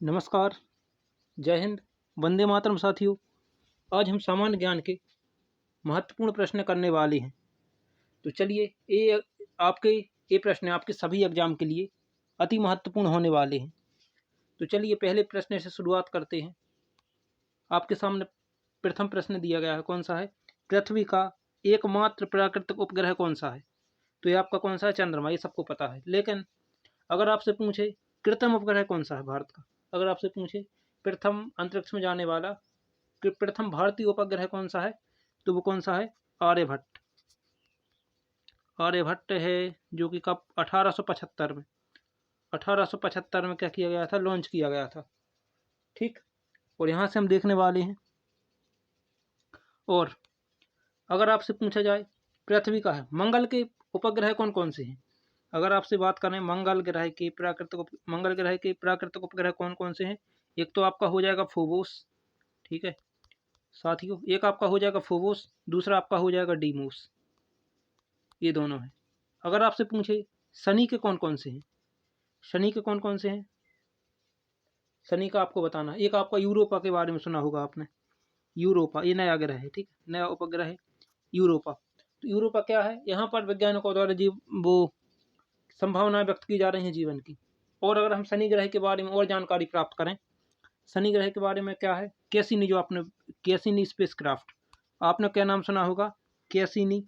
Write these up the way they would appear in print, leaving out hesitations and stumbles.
नमस्कार, जय हिंद, वंदे मातरम साथियों। आज हम सामान्य ज्ञान के महत्वपूर्ण प्रश्न करने वाले हैं। तो चलिए ये प्रश्न आपके सभी एग्जाम के लिए अति महत्वपूर्ण होने वाले हैं। तो चलिए पहले प्रश्न से शुरुआत करते हैं। आपके सामने प्रथम प्रश्न दिया गया है, कौन सा है? पृथ्वी का एकमात्र प्राकृतिक उपग्रह कौन सा है? तो ये आपका कौन सा है? चंद्रमा। ये सबको पता है। लेकिन अगर आपसे पूछे कृत्रिम उपग्रह कौन सा है भारत का, अगर आपसे पूछे प्रथम अंतरिक्ष में जाने वाला कि प्रथम भारतीय उपग्रह कौन सा है, तो वो कौन सा है? आर्यभट्ट। आर्यभट्ट है, जो कि कब 1875 में 1875 में क्या किया गया था? लॉन्च किया गया था। ठीक। और यहाँ से हम देखने वाले हैं। और अगर आपसे पूछा जाए पृथ्वी का है, मंगल के उपग्रह कौन कौन से हैं? अगर आपसे बात करें मंगल ग्रह के प्राकृतिक उपग्रह कौन कौन से हैं? एक तो आपका हो जाएगा फोबोस। ठीक है साथियों, एक आपका हो जाएगा फोबोस, दूसरा आपका हो जाएगा डीमोस। ये दोनों हैं। अगर आपसे पूछे शनि के कौन कौन से हैं, शनि के कौन कौन से हैं, शनि का आपको बताना। एक आपका यूरोपा के बारे में सुना होगा आपने। यूरोपा ये नया ग्रह है। ठीक, नया उपग्रह है यूरोपा। तो यूरोपा क्या है? यहाँ पर वैज्ञानिकों द्वारा वो संभावनाएं व्यक्त की जा रही हैं जीवन की। और अगर हम शनि ग्रह के बारे में और जानकारी प्राप्त करें, शनि ग्रह के बारे में क्या है? कैसिनी, जो आपने कैसिनी स्पेस क्राफ्ट, आपने क्या नाम सुना होगा? Cassini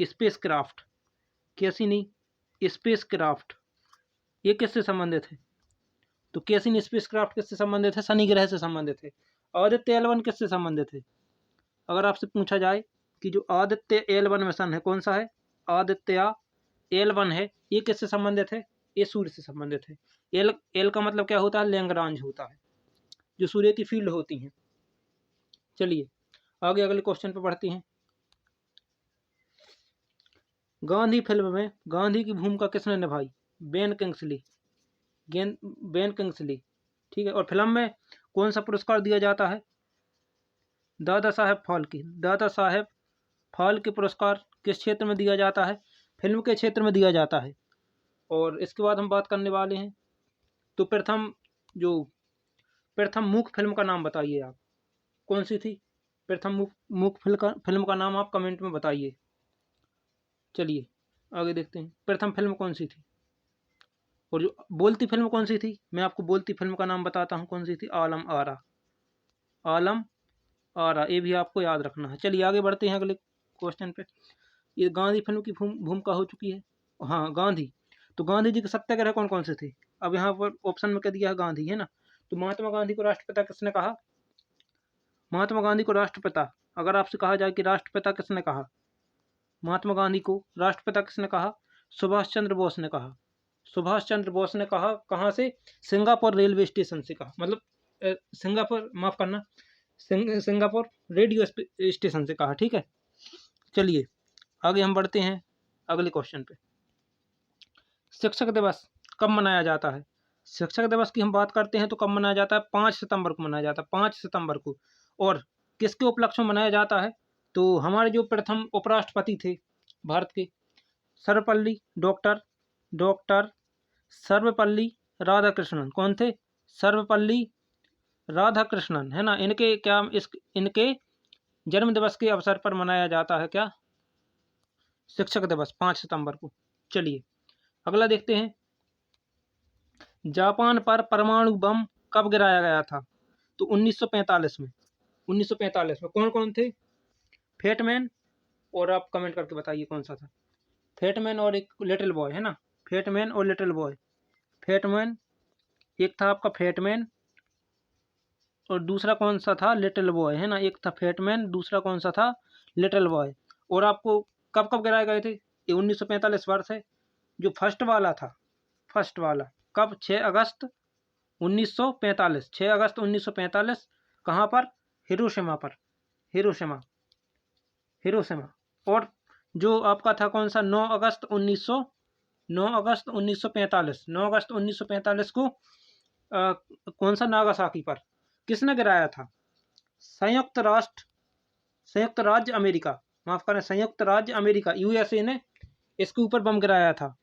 space craft. Cassini space craft ये किससे संबंधित है? तो कैसिनी स्पेस क्राफ्ट किससे संबंधित है? शनि ग्रह से संबंधित है। आदित्य L1 किससे संबंधित है? अगर आपसे पूछा जाए कि जो आदित्य L1 मिशन है कौन सा है? आदित्य L1 है, ये किससे संबंधित है? ये सूर्य से संबंधित है। एल का मतलब क्या होता है? लैग्रांज होता है, जो सूर्य की फील्ड होती हैं। चलिए आगे अगले क्वेश्चन पे बढ़ते हैं। गांधी फिल्म में गांधी की भूमिका किसने निभाई? Ben Kingsley. Ben Kingsley. ठीक है। और फिल्म में कौन सा पुरस्कार दिया जाता है? दादा साहेब फाल्के। दादा साहेब फाल्के पुरस्कार किस क्षेत्र में दिया जाता है? फिल्म के क्षेत्र में दिया जाता है। और इसके बाद हम बात करने वाले हैं, तो प्रथम मूक फिल्म का नाम बताइए आप, कौन सी थी? प्रथम मूक फिल्म का नाम आप कमेंट में बताइए। चलिए आगे देखते हैं, प्रथम फिल्म कौन सी थी? और जो बोलती फिल्म कौन सी थी? मैं आपको बोलती फिल्म का नाम बताता हूँ, कौन सी थी? आलम आरा। आलम आरा, ये भी आपको याद रखना है। चलिए आगे बढ़ते हैं अगले क्वेश्चन पे। ये गांधी फिल्म की भूमिका हो चुकी है। हाँ, गांधी। तो गांधी जी के सत्याग्रह कौन कौन से थे? अब यहाँ पर ऑप्शन में क्या दिया है? गांधी है ना। तो महात्मा गांधी को राष्ट्रपिता किसने कहा? महात्मा गांधी को राष्ट्रपिता, अगर आपसे कहा जाए कि राष्ट्रपिता किसने कहा, महात्मा गांधी को राष्ट्रपिता किसने कहा? सुभाष चंद्र बोस ने कहा। सुभाष चंद्र बोस ने कहा। कहाँ से? सिंगापुर रेलवे स्टेशन से कहा। मतलब सिंगापुर, माफ करना, सिंगापुर रेडियो स्टेशन से कहा। ठीक है। चलिए आगे हम बढ़ते हैं अगले क्वेश्चन पे। शिक्षक दिवस कब मनाया जाता है? शिक्षक दिवस की हम बात करते हैं तो कब मनाया जाता है? 5 सितंबर को मनाया जाता है, 5 सितंबर को। और किसके उपलक्ष्य में मनाया जाता है? तो हमारे जो प्रथम उपराष्ट्रपति थे भारत के, सर्वपल्ली डॉक्टर सर्वपल्ली राधाकृष्णन। कौन थे? सर्वपल्ली राधाकृष्णन, है ना। इनके जन्म दिवस के अवसर पर मनाया जाता है क्या? शिक्षक दिवस 5 सितंबर को। चलिए अगला देखते हैं। जापान पर परमाणु बम कब गिराया गया था? तो 1945 में। 1945 में कौन कौन थे? फेटमैन, और आप कमेंट करके बताइए कौन सा था। फेटमैन और एक लिटिल बॉय, है ना। फेटमैन और लिटिल बॉय। फेटमैन एक था आपका, फेटमैन, और दूसरा कौन सा था? लिटिल बॉय, है ना। एक था फेटमैन, दूसरा कौन सा था? Little boy. और आपको कब कब गिराए गए थे? ये 1945 वर्ष है जो फर्स्ट वाला था। फर्स्ट वाला कब? 6 अगस्त 1945। 6 अगस्त 1945। कहाँ पर? हिरोशिमा पर। हिरोशिमा। हिरोशिमा। और जो आपका था कौन सा? 9 अगस्त 1945। 9 अगस्त 1945 को कौन सा? नागासाकी पर। किसने गिराया था? संयुक्त राज्य अमेरिका, माफ करें, संयुक्त राज्य अमेरिका, यूएसए ने इसके ऊपर बम गिराया था।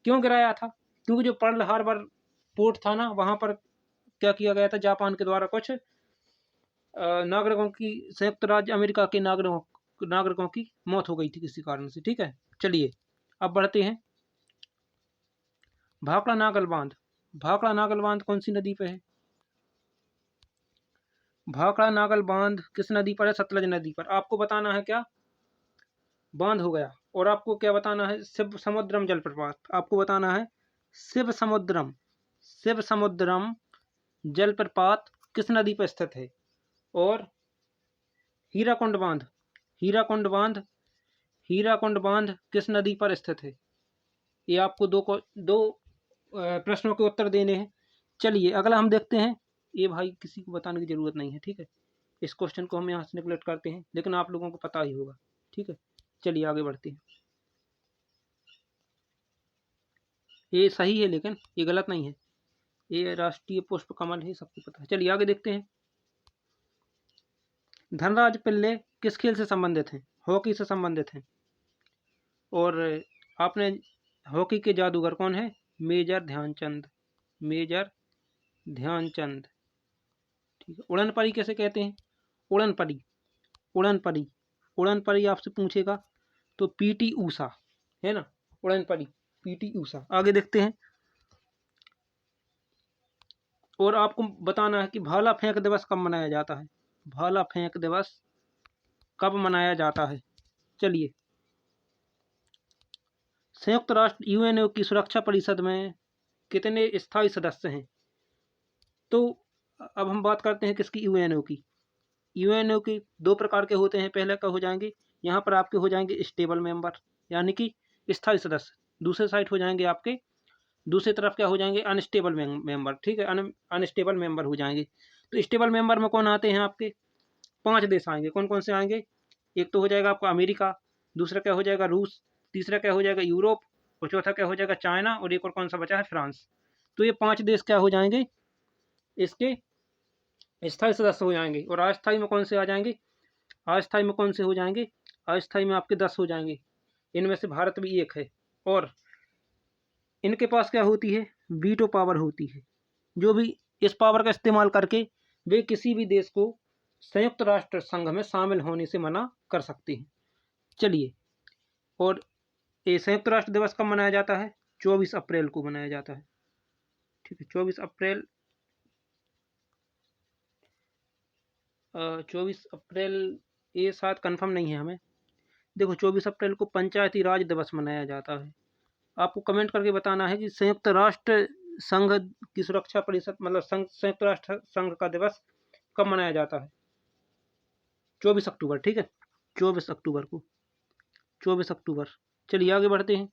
क्यों गिराया था? क्योंकि जो पर्ल हार्बर पोर्ट था ना, वहाँ पर क्या किया गया था, जापान के द्वारा कुछ नागरिकों की, संयुक्त राज्य अमेरिका के नागरिकों की मौत हो गई थी किसी कारण से। ठीक है, चलिए अब बढ़ते हैं। भाखड़ा नागल बांध, भाखड़ा नागल बांध कौन सी नदी पे है? भाखड़ा नागल बांध किस नदी पर है? सतलज नदी पर। आपको बताना है क्या, बांध हो गया, और आपको क्या बताना है? शिव समुद्रम जलप्रपात। आपको बताना है शिव समुद्रम, शिव समुद्रम जलप्रपात किस नदी पर स्थित है? और हीराकुंड बांध, हीराकुंड बांध, हीराकुंड बांध किस नदी पर स्थित है? ये आपको दो प्रश्नों के उत्तर देने हैं। चलिए अगला हम देखते हैं। ये भाई किसी को बताने की जरूरत नहीं है, ठीक है। इस क्वेश्चन को हम यहाँ से निगलेक्ट करते हैं, लेकिन आप लोगों को पता ही होगा, ठीक है। चलिए आगे बढ़ते हैं। ये सही है लेकिन ये गलत नहीं है, ये राष्ट्रीय पुष्प कमल है, सबको पता है। चलिए आगे देखते हैं। धनराज पिल्ले किस खेल से संबंधित हैं? हॉकी से संबंधित हैं। और आपने हॉकी के जादूगर कौन है? मेजर ध्यानचंद, मेजर ध्यानचंद, ठीक है। उड़न परी कैसे कहते हैं? उड़न परी, उड़न परी, उड़न परी आपसे पूछेगा तो पीटी ऊषा है ना, उड़न परी पीटी ऊषा। आगे देखते हैं। और आपको बताना है कि भाला फेंक दिवस कब मनाया जाता है? भाला फेंक दिवस कब मनाया जाता है? चलिए, संयुक्त राष्ट्र यूएनओ की सुरक्षा परिषद में कितने स्थायी सदस्य हैं? तो अब हम बात करते हैं किसकी? यूएनओ की। यूएनओ की दो प्रकार के होते हैं। पहले का हो जाएंगे, यहाँ पर आपके हो जाएंगे स्टेबल मेंबर, यानी कि स्थायी सदस्य। दूसरे साइड हो जाएंगे आपके, दूसरी तरफ क्या हो जाएंगे? अनस्टेबल मेंबर, ठीक है, अनस्टेबल मेंबर हो जाएंगे। तो स्टेबल मेंबर में कौन आते हैं आपके? 5 देश आएंगे। कौन कौन से आएंगे? एक तो हो जाएगा आपका अमेरिका, दूसरा क्या हो जाएगा? रूस, तीसरा क्या हो जाएगा? यूरोप, और चौथा क्या हो जाएगा? चाइना, और एक और कौन सा बचा है? फ्रांस। तो ये 5 देश क्या हो जाएंगे? इसके स्थायी सदस्य हो जाएंगे। और अस्थायी में कौन से आ जाएंगे? अस्थायी में कौन से हो जाएंगे? अस्थायी में आपके 10 हो जाएंगे। इनमें से भारत भी एक है। और इनके पास क्या होती है? वीटो पावर होती है। जो भी इस पावर का इस्तेमाल करके वे किसी भी देश को संयुक्त राष्ट्र संघ में शामिल होने से मना कर सकते हैं। चलिए, और ये संयुक्त राष्ट्र दिवस कब मनाया जाता है? 24 अप्रैल को मनाया जाता है, ठीक है। 24 अप्रैल, 24 अप्रैल ये शायद कंफर्म नहीं है हमें। देखो, 24 अप्रैल को पंचायती राज दिवस मनाया जाता है। आपको कमेंट करके बताना है कि संयुक्त राष्ट्र संघ की सुरक्षा परिषद, मतलब संयुक्त राष्ट्र संघ का दिवस कब मनाया जाता है? 24 अक्टूबर, ठीक है, 24 अक्टूबर को, 24 अक्टूबर। चलिए आगे बढ़ते हैं।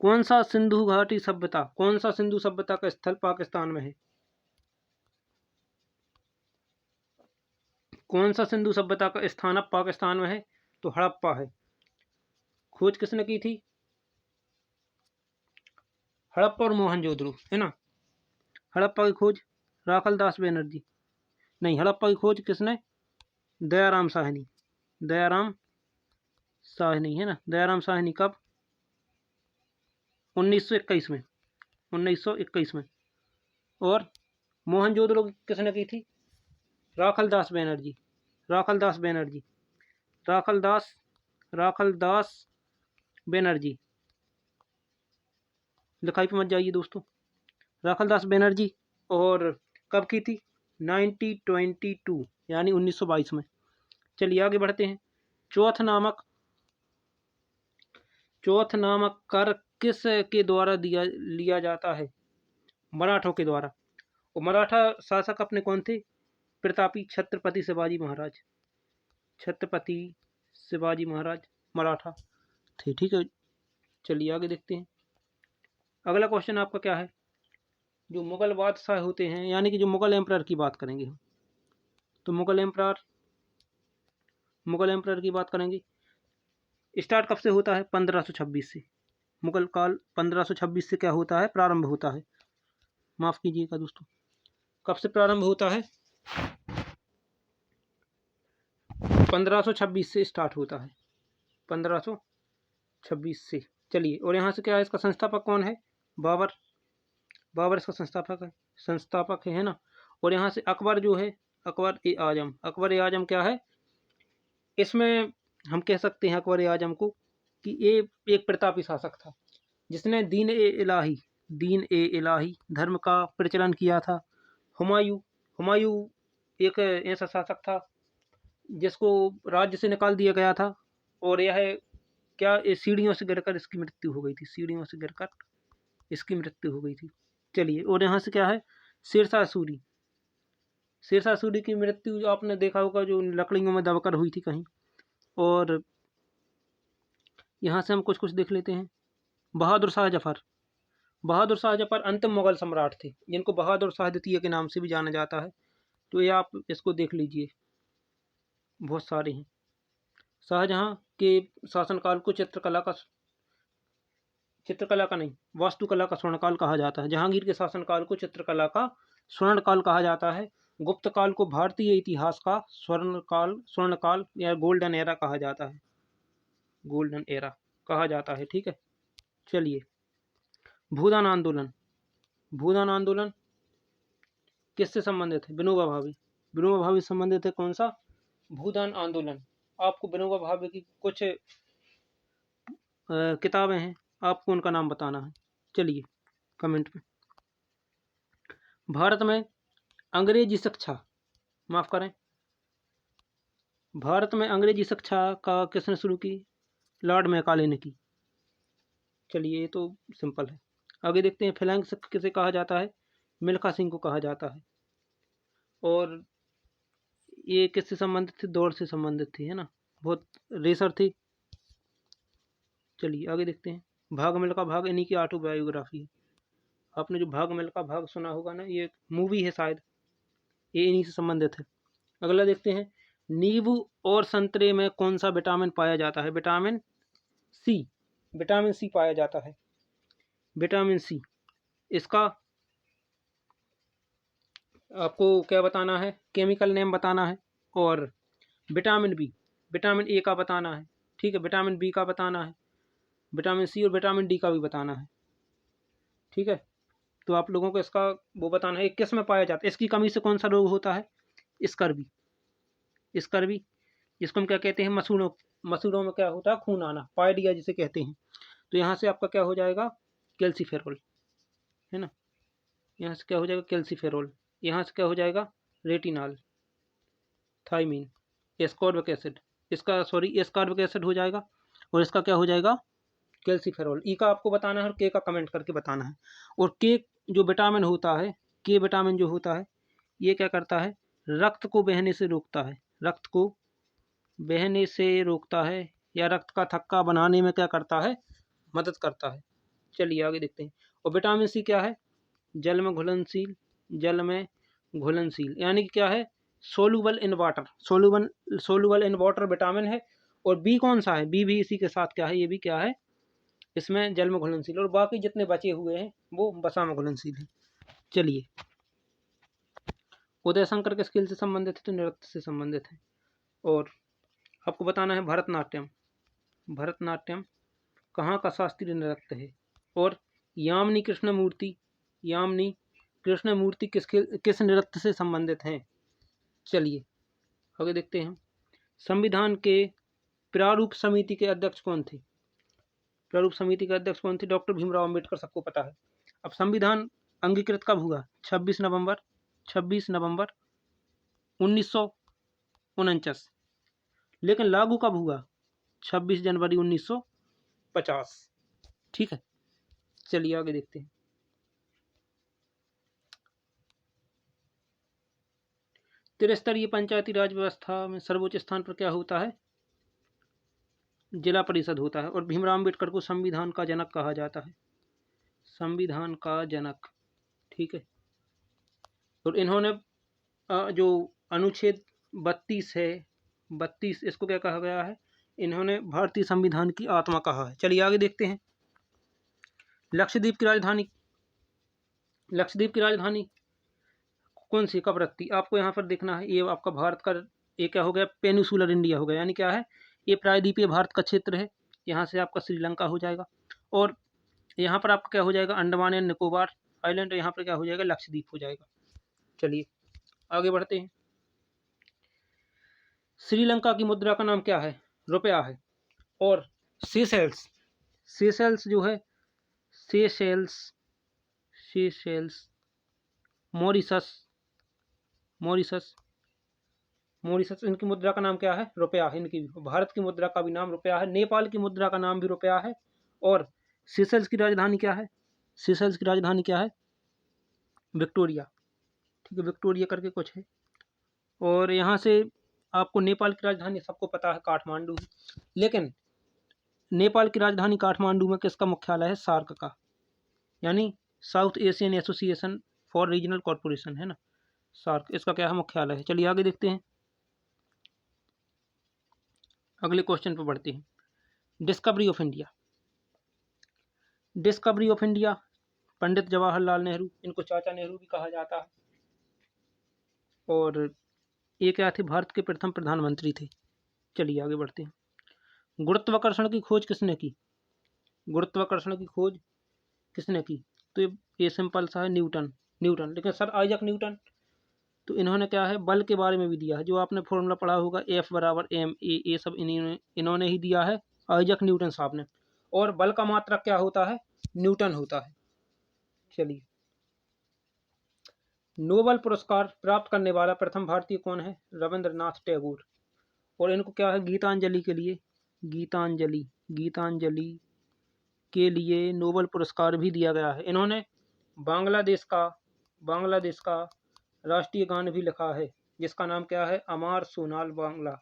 कौन सा सिंधु घाटी सभ्यता, कौन सा सिंधु सभ्यता का स्थल पाकिस्तान में है? कौन सा सिंधु सभ्यता का स्थान अब पाकिस्तान में है? तो हड़प्पा है। खोज किसने की थी? हड़प्पा और मोहनजोदड़ो, है ना। हड़प्पा की खोज राखल दास बनर्जी, नहीं, हड़प्पा की खोज किसने? दयाराम साहनी, दयाराम साहनी, है ना, दयाराम साहनी। कब? 1921 में, 1921 में। और मोहनजोदड़ो किसने की थी? राखल दास बनर्जी, राखल दास बनर्जी, राखल दास, राखल दास बनर्जी। लिखाई पे मत जाइए दोस्तों, राखल दास बनर्जी। और कब की थी? 1922, यानी 1922 में। चलिए आगे बढ़ते हैं। चौथ नामक, चौथ नामक कर किस के द्वारा लिया जाता है? मराठों के द्वारा। और मराठा शासक अपने कौन थे? प्रतापी छत्रपति शिवाजी महाराज, छत्रपति शिवाजी महाराज मराठा थे, ठीक है। चलिए आगे देखते हैं। अगला क्वेश्चन आपका क्या है? जो मुगल बादशाह होते हैं, यानी कि जो मुगल एम्परर की बात करेंगे हम, तो मुगल एम्परर, मुगल एम्परर की बात करेंगे। स्टार्ट कब से होता है? 1526 से। मुगल काल 1526 से क्या होता है? प्रारंभ होता है। माफ कीजिएगा दोस्तों, कब से प्रारंभ होता है? 1526 से स्टार्ट होता है, 1526 से। चलिए, और यहाँ से क्या है, इसका संस्थापक कौन है? बाबर। बाबर इसका संस्थापक है ना। और यहाँ से अकबर जो है, अकबर ए आजम। अकबर ए आजम क्या है? इसमें हम कह सकते हैं अकबर ए आजम को कि ये एक प्रतापी शासक था जिसने दीन ए इलाही धर्म का प्रचलन किया था। हुमायूं हुमायूं एक ऐसा शासक था जिसको राज्य से निकाल दिया गया था, और यह क्या, सीढ़ियों से गिरकर इसकी मृत्यु हो गई थी। सीढ़ियों से गिरकर इसकी मृत्यु हो गई थी। चलिए, और यहाँ से क्या है, शेरशाह सूरी। शेरशाह सूरी की मृत्यु आपने देखा होगा, जो लकड़ियों में दबकर हुई थी कहीं। और यहाँ से हम कुछ कुछ देख लेते हैं। बहादुर शाह जफर। बहादुर शाह जफर अंतिम मुगल सम्राट थे, जिनको बहादुर शाह द्वितीय के नाम से भी जाना जाता है। तो ये आप इसको देख लीजिए, बहुत सारे हैं। शाहजहां के शासनकाल को चित्रकला का नहीं, वास्तुकला का स्वर्णकाल कहा जाता है। जहांगीर के शासनकाल को चित्रकला का स्वर्णकाल कहा जाता है। गुप्त काल को भारतीय इतिहास का स्वर्णकाल या गोल्डन एरा कहा जाता है। गोल्डन एरा कहा जाता है, ठीक है। चलिए, भूदान आंदोलन। भूदान आंदोलन किससे संबंधित है? विनोबा भावे। विनोबा भावे संबंधित है। कौन सा? भूदान आंदोलन। आपको विनोबा भावे की कुछ किताबें हैं, आपको उनका नाम बताना है। चलिए, कमेंट में। भारत में अंग्रेजी शिक्षा, माफ करें, भारत में अंग्रेजी शिक्षा का किसने शुरू की? लॉर्ड मैकाले ने की। चलिए, ये तो सिंपल है। आगे देखते हैं। फ्लैंक किसे कहा जाता है? मिल्खा सिंह को कहा जाता है। और ये किससे संबंधित थी? दौड़ से संबंधित थी, है ना, बहुत रेसर थी। चलिए, आगे देखते हैं। भाग मिल्खा भाग इन्हीं की ऑटोबायोग्राफी है। आपने जो भाग मिल्खा भाग सुना होगा ना, ये मूवी है शायद, ये इन्हीं से संबंधित है। अगला देखते हैं। नींबू और संतरे में कौन सा विटामिन पाया जाता है? विटामिन सी। विटामिन सी पाया जाता है। Vitamin C. इसका आपको क्या बताना है? केमिकल नेम बताना है। और विटामिन बी, विटामिन ए का बताना है, ठीक है। विटामिन बी का बताना है। विटामिन सी और विटामिन डी का भी बताना है, ठीक है। तो आप लोगों को इसका वो बताना है किस में पाया जाता है। इसकी कमी से कौन सा रोग होता है? स्कर्वी। स्कर्वी, जिसको हम क्या कहते हैं? मसूड़ों में क्या होता है? खून आना, पायडिया जिसे कहते हैं। तो यहाँ से आपका क्या हो जाएगा? कैल्सीफेरोल, है ना। यहाँ से क्या हो जाएगा? कैल्सीफेरोल। यहाँ से क्या हो जाएगा? Retinol, thiamine, ascorbic acid. Ascorbic acid हो जाएगा। और इसका क्या हो जाएगा? कैल्सीफेरोल। ई का आपको बताना है और के का कमेंट करके बताना है। और के जो विटामिन होता है, के विटामिन जो होता है, ये क्या करता है? रक्त को बहने से रोकता है। रक्त को बहने से रोकता है, या रक्त का थक्का बनाने में क्या करता है? मदद करता है। चलिए, आगे देखते हैं। और विटामिन सी क्या है? जल में घुलनशील। जल में घुलनशील यानी कि क्या है? Soluble in water. Soluble in water vitamin है। और बी कौन सा है? बी भी इसी के साथ क्या है? ये भी क्या है? इसमें जल में घुलनशील। और बाकी जितने बचे हुए हैं वो वसा में घुलनशील है। चलिए, उदय शंकर किस खेल से संबंधित है? तो नृत्य से संबंधित है। और आपको बताना है भरतनाट्यम। भरतनाट्यम कहाँ का शास्त्रीय नृत्य है? और यामिनी कृष्णमूर्ति किस नृत्य से संबंधित हैं? चलिए, आगे देखते हैं। संविधान के प्रारूप समिति के अध्यक्ष कौन थे? प्रारूप समिति के अध्यक्ष कौन थे? डॉक्टर भीमराव अंबेडकर, सबको पता है। अब संविधान अंगीकृत कब हुआ? 26 नवंबर 1949। लेकिन लागू कब हुआ? 26 जनवरी 1950, ठीक है। चलिए, आगे देखते हैं। त्रिस्तरीय पंचायती राज व्यवस्था में सर्वोच्च स्थान पर क्या होता है? जिला परिषद होता है। और भीमराव अंबेडकर को संविधान का जनक कहा जाता है। संविधान का जनक, ठीक है। और इन्होंने जो अनुच्छेद 32 है, 32, इसको क्या कहा गया है? इन्होंने भारतीय संविधान की आत्मा कहा है। चलिए, आगे देखते हैं। लक्षद्वीप की राजधानी कौन सी, कब रखती? आपको यहाँ पर देखना है। ये आपका भारत का, ये क्या हो गया? पेनिसुलर इंडिया हो गया, यानी क्या है? ये प्रायद्वीपीय भारत का क्षेत्र है। यहाँ से आपका श्रीलंका हो जाएगा। और यहाँ पर आपका क्या हो जाएगा, अंडमान एंड निकोबार आइलैंड, और यहाँ पर क्या हो जाएगा, लक्षद्वीप हो जाएगा। चलिए आगे बढ़ते हैं। श्रीलंका की मुद्रा का नाम क्या है, रुपया है। और सेशेल्स, सेशेल्स जो है, Seychelles, Seychelles, Mauritius, Mauritius, Mauritius, इनकी मुद्रा का नाम क्या है, रुपया है। इनकी भारत की मुद्रा का भी नाम रुपया है, नेपाल की मुद्रा का नाम भी रुपया है। और सेशेल्स की राजधानी क्या है, सेशेल्स की राजधानी क्या है, विक्टोरिया। ठीक है, विक्टोरिया करके कुछ है। और यहाँ से आपको नेपाल की राजधानी सबको पता है, काठमांडू है। लेकिन नेपाल की राजधानी काठमांडू में किसका मुख्यालय है, सार्क का, यानी south Asian association for regional corporation है ना, सार्क, इसका क्या है, मुख्यालय है। चलिए आगे देखते हैं, अगले क्वेश्चन पर बढ़ते हैं। Discovery of India, Discovery of India, Pandit Jawaharlal Nehru, इनको चाचा नेहरू भी कहा जाता है। और ये क्या थे, भारत के प्रथम प्रधानमंत्री थे। चलिए आगे बढ़ते हैं। गुरुत्वाकर्षण की खोज किसने की, गुरुत्वाकर्षण की खोज किसने की, तो ये सिंपल सा है, न्यूटन, न्यूटन। लेकिन सर आइजैक न्यूटन, तो इन्होंने क्या है, बल के बारे में भी दिया है, जो आपने फॉर्मूला पढ़ा होगा F बराबर m a, ये सब इन्होंने ही दिया है, आइजैक न्यूटन साहब ने। और बल का मात्रक क्या होता है, न्यूटन होता है। चलिए, नोबेल पुरस्कार प्राप्त करने वाला प्रथम भारतीय कौन है, रविंद्रनाथ टैगोर। और इनको क्या है, गीतांजलि के लिए, गीतांजलि, गीतांजलि के लिए नोबेल पुरस्कार भी दिया गया है। इन्होंने बांग्लादेश का, बांग्लादेश का राष्ट्रीय गान भी लिखा है, जिसका नाम क्या है, अमार सोनार बांग्ला,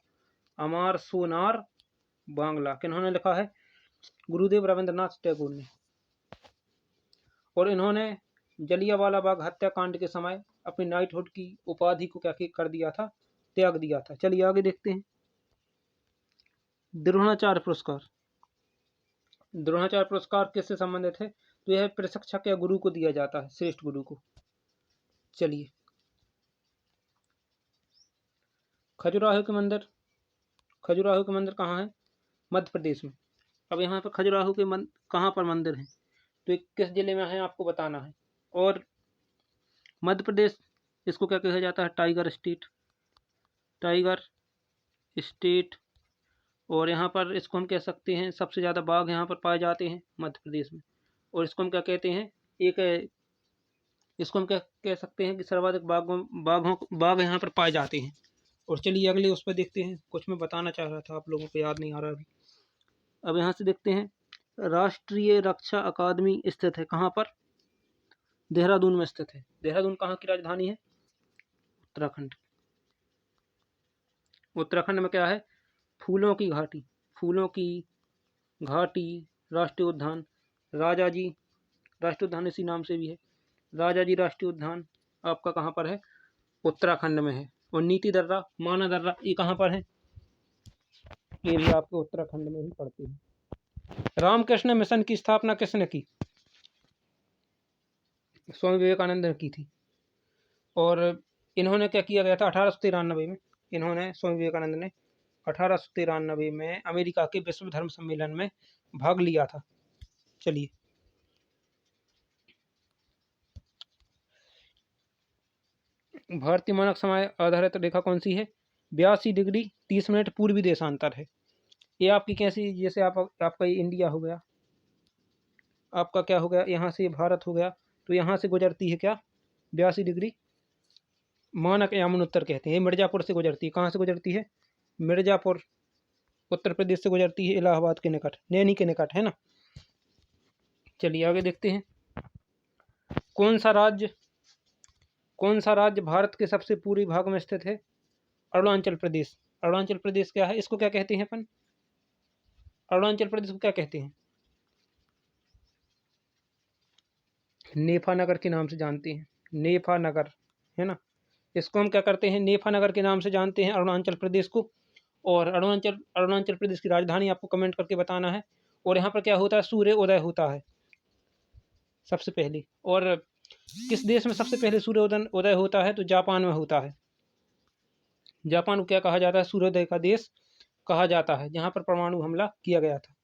अमार सोनार बांग्ला, किन्होंने लिखा है, गुरुदेव रविंद्रनाथ टैगोर ने। और इन्होंने जलियांवाला बाग हत्याकांड के समय अपनी नाइटहुड की उपाधि को क्या कर दिया था, त्याग दिया था। चलिए आगे देखते हैं। द्रोणाचार्य पुरस्कार, द्रोणाचार्य पुरस्कार किससे संबंधित है, तो यह प्रशिक्षक या गुरु को दिया जाता है, श्रेष्ठ गुरु को। चलिए, खजुराहो के मंदिर, खजुराहो के मंदिर कहाँ है, मध्य प्रदेश में। अब यहाँ पर खजुराहो के कहाँ पर मंदिर है, तो किस जिले में है आपको बताना है। और मध्य प्रदेश, इसको क्या कहा जाता है, टाइगर स्टेट, टाइगर स्टेट। और यहाँ पर इसको हम कह सकते हैं, सबसे ज़्यादा बाघ यहाँ पर पाए जाते हैं मध्य प्रदेश में। और इसको हम क्या कहते हैं, एक, इसको हम क्या कह सकते हैं कि सर्वाधिक बाघ यहाँ पर पाए जाते हैं। और चलिए अगले उस पर देखते हैं, कुछ मैं बताना चाह रहा था, आप लोगों को याद नहीं आ रहा अभी। अब यहाँ से देखते हैं, राष्ट्रीय रक्षा अकादमी स्थित है कहाँ पर, देहरादून में स्थित है। देहरादून कहाँ की राजधानी है, उत्तराखंड। उत्तराखंड में क्या है, फूलों की घाटी, फूलों की घाटी राष्ट्रीय उद्यान, राजा जी राष्ट्रीय उद्यान इसी नाम से भी है, राजा जी राष्ट्रीय उद्यान आपका कहाँ पर है, उत्तराखंड में है। और नीति दर्रा, माना दर्रा, ये कहाँ पर है, ये भी आपके उत्तराखंड में ही पड़ती है। रामकृष्ण मिशन की स्थापना किसने की, स्वामी विवेकानंद ने की थी। और इन्होंने क्या किया गया था, 1893 में, इन्होंने स्वामी विवेकानंद ने 1893 में अमेरिका के विश्व धर्म सम्मेलन में भाग लिया था। चलिए, भारतीय मानक समय आधारित रेखा कौन सी है, 82 डिग्री 30 मिनट पूर्वी देशांतर है। ये आपकी कैसी, जैसे आपका ये इंडिया हो गया, आपका क्या हो गया, यहाँ से भारत हो गया, तो यहाँ से गुजरती है क्या, 82 डिग्री मानक यामुनोत्तर कहते हैं। मिर्जापुर से गुजरती है, कहाँ से गुजरती है, मिर्जापुर, उत्तर प्रदेश से गुजरती है, इलाहाबाद के निकट, नैनी के निकट, है ना। चलिए आगे देखते हैं, कौन सा राज्य भारत के सबसे पूर्वी भाग में स्थित है, अरुणाचल प्रदेश। अरुणाचल प्रदेश क्या है, इसको क्या कहते हैं अपन, अरुणाचल प्रदेश को क्या कहते हैं, नेफा नगर के नाम से जानते हैं, नेफा नगर, है ना। इसको हम क्या करते हैं, नेफा नगर के नाम से जानते हैं अरुणाचल प्रदेश को। और अरुणाचल प्रदेश की राजधानी आपको कमेंट करके बताना है। और यहाँ पर क्या होता है, सूर्य उदय होता है सबसे पहले। और किस देश में सबसे पहले सूर्य उदय होता है, तो जापान में होता है। जापान को क्या कहा जाता है, सूर्योदय का देश कहा जाता है, जहाँ पर परमाणु हमला किया गया था।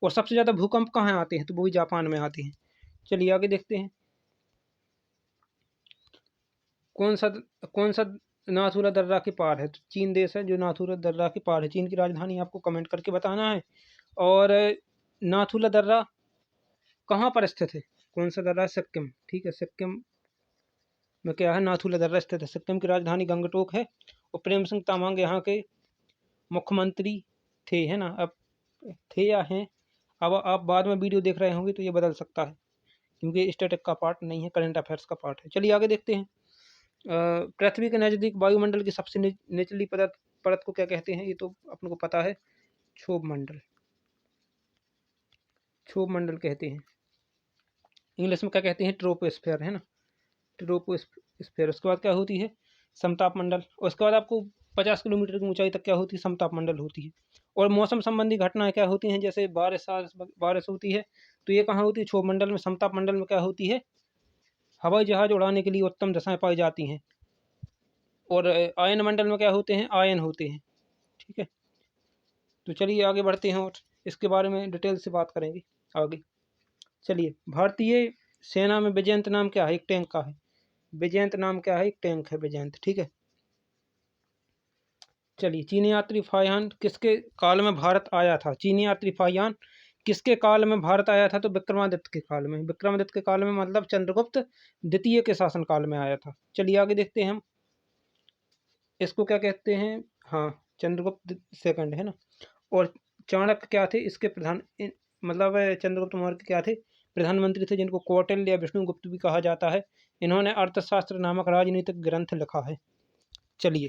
और सबसे ज़्यादा भूकंप कहाँ आते हैं, तो वो भी जापान में आते हैं। चलिए आगे देखते हैं। कौन सा नाथुला दर्रा के पार है, तो चीन देश है जो नाथुला दर्रा के पार है। चीन की राजधानी आपको कमेंट करके बताना है। और नाथुला दर्रा कहाँ पर स्थित है, कौन सा दर्रा, सिक्किम, ठीक है, सिक्किम में क्या है, नाथुला दर्रा स्थित है। सिक्किम की राजधानी गंगटोक है। और प्रेम सिंह तमांग यहाँ के मुख्यमंत्री थे, है ना, अब थे या हैं, अब आप बाद में वीडियो देख रहे होंगे तो ये बदल सकता है, क्योंकि स्टैटिक का पार्ट नहीं है, करंट अफेयर्स का पार्ट है। चलिए आगे देखते हैं। पृथ्वी के नज़दीक वायुमंडल की सबसे निचली परत को क्या कहते हैं, ये तो अपन को पता है, क्षोभ मंडल, क्षोभ मंडल कहते हैं। इंग्लिश में क्या कहते हैं, ट्रोपोस्फेयर, है ना, ट्रोपोस्फेयर। उसके बाद क्या होती है, समताप मंडल। उसके बाद आपको 50 किलोमीटर की ऊंचाई तक क्या होती है, समताप मंडल होती है। और मौसम संबंधी घटनाएं क्या होती हैं, जैसे बारिश होती है, तो ये कहाँ होती है, क्षोभ मंडल में। समताप मंडल में क्या होती है, हवाई जहाज उड़ाने के लिए उत्तम दशाएं पाई जाती हैं। और आयन मंडल में क्या होते हैं, आयन होते हैं, ठीक है। तो चलिए आगे बढ़ते हैं और इसके बारे में डिटेल से बात करेंगे आगे। चलिए, भारतीय सेना में विजयंत नाम क्या है, एक टैंक का है, विजयंत नाम क्या है, एक टैंक है विजयंत, ठीक है। चलिए, चीनी यात्री फाहियान किसके काल में भारत आया था, चीनी यात्री फाहियान किसके काल में भारत आया था, तो विक्रमादित्य के काल में। विक्रमादित्य के काल में मतलब चंद्रगुप्त द्वितीय के शासन काल में आया था। चलिए आगे देखते हैं हम, इसको क्या कहते हैं, हाँ, चंद्रगुप्त सेकंड, है ना। और चाणक्य क्या थे, इसके मतलब चंद्रगुप्त मौर्य क्या थे, प्रधानमंत्री थे, जिनको कौटिल्य या विष्णुगुप्त भी कहा जाता है। इन्होंने अर्थशास्त्र नामक राजनीतिक ग्रंथ लिखा है। चलिए,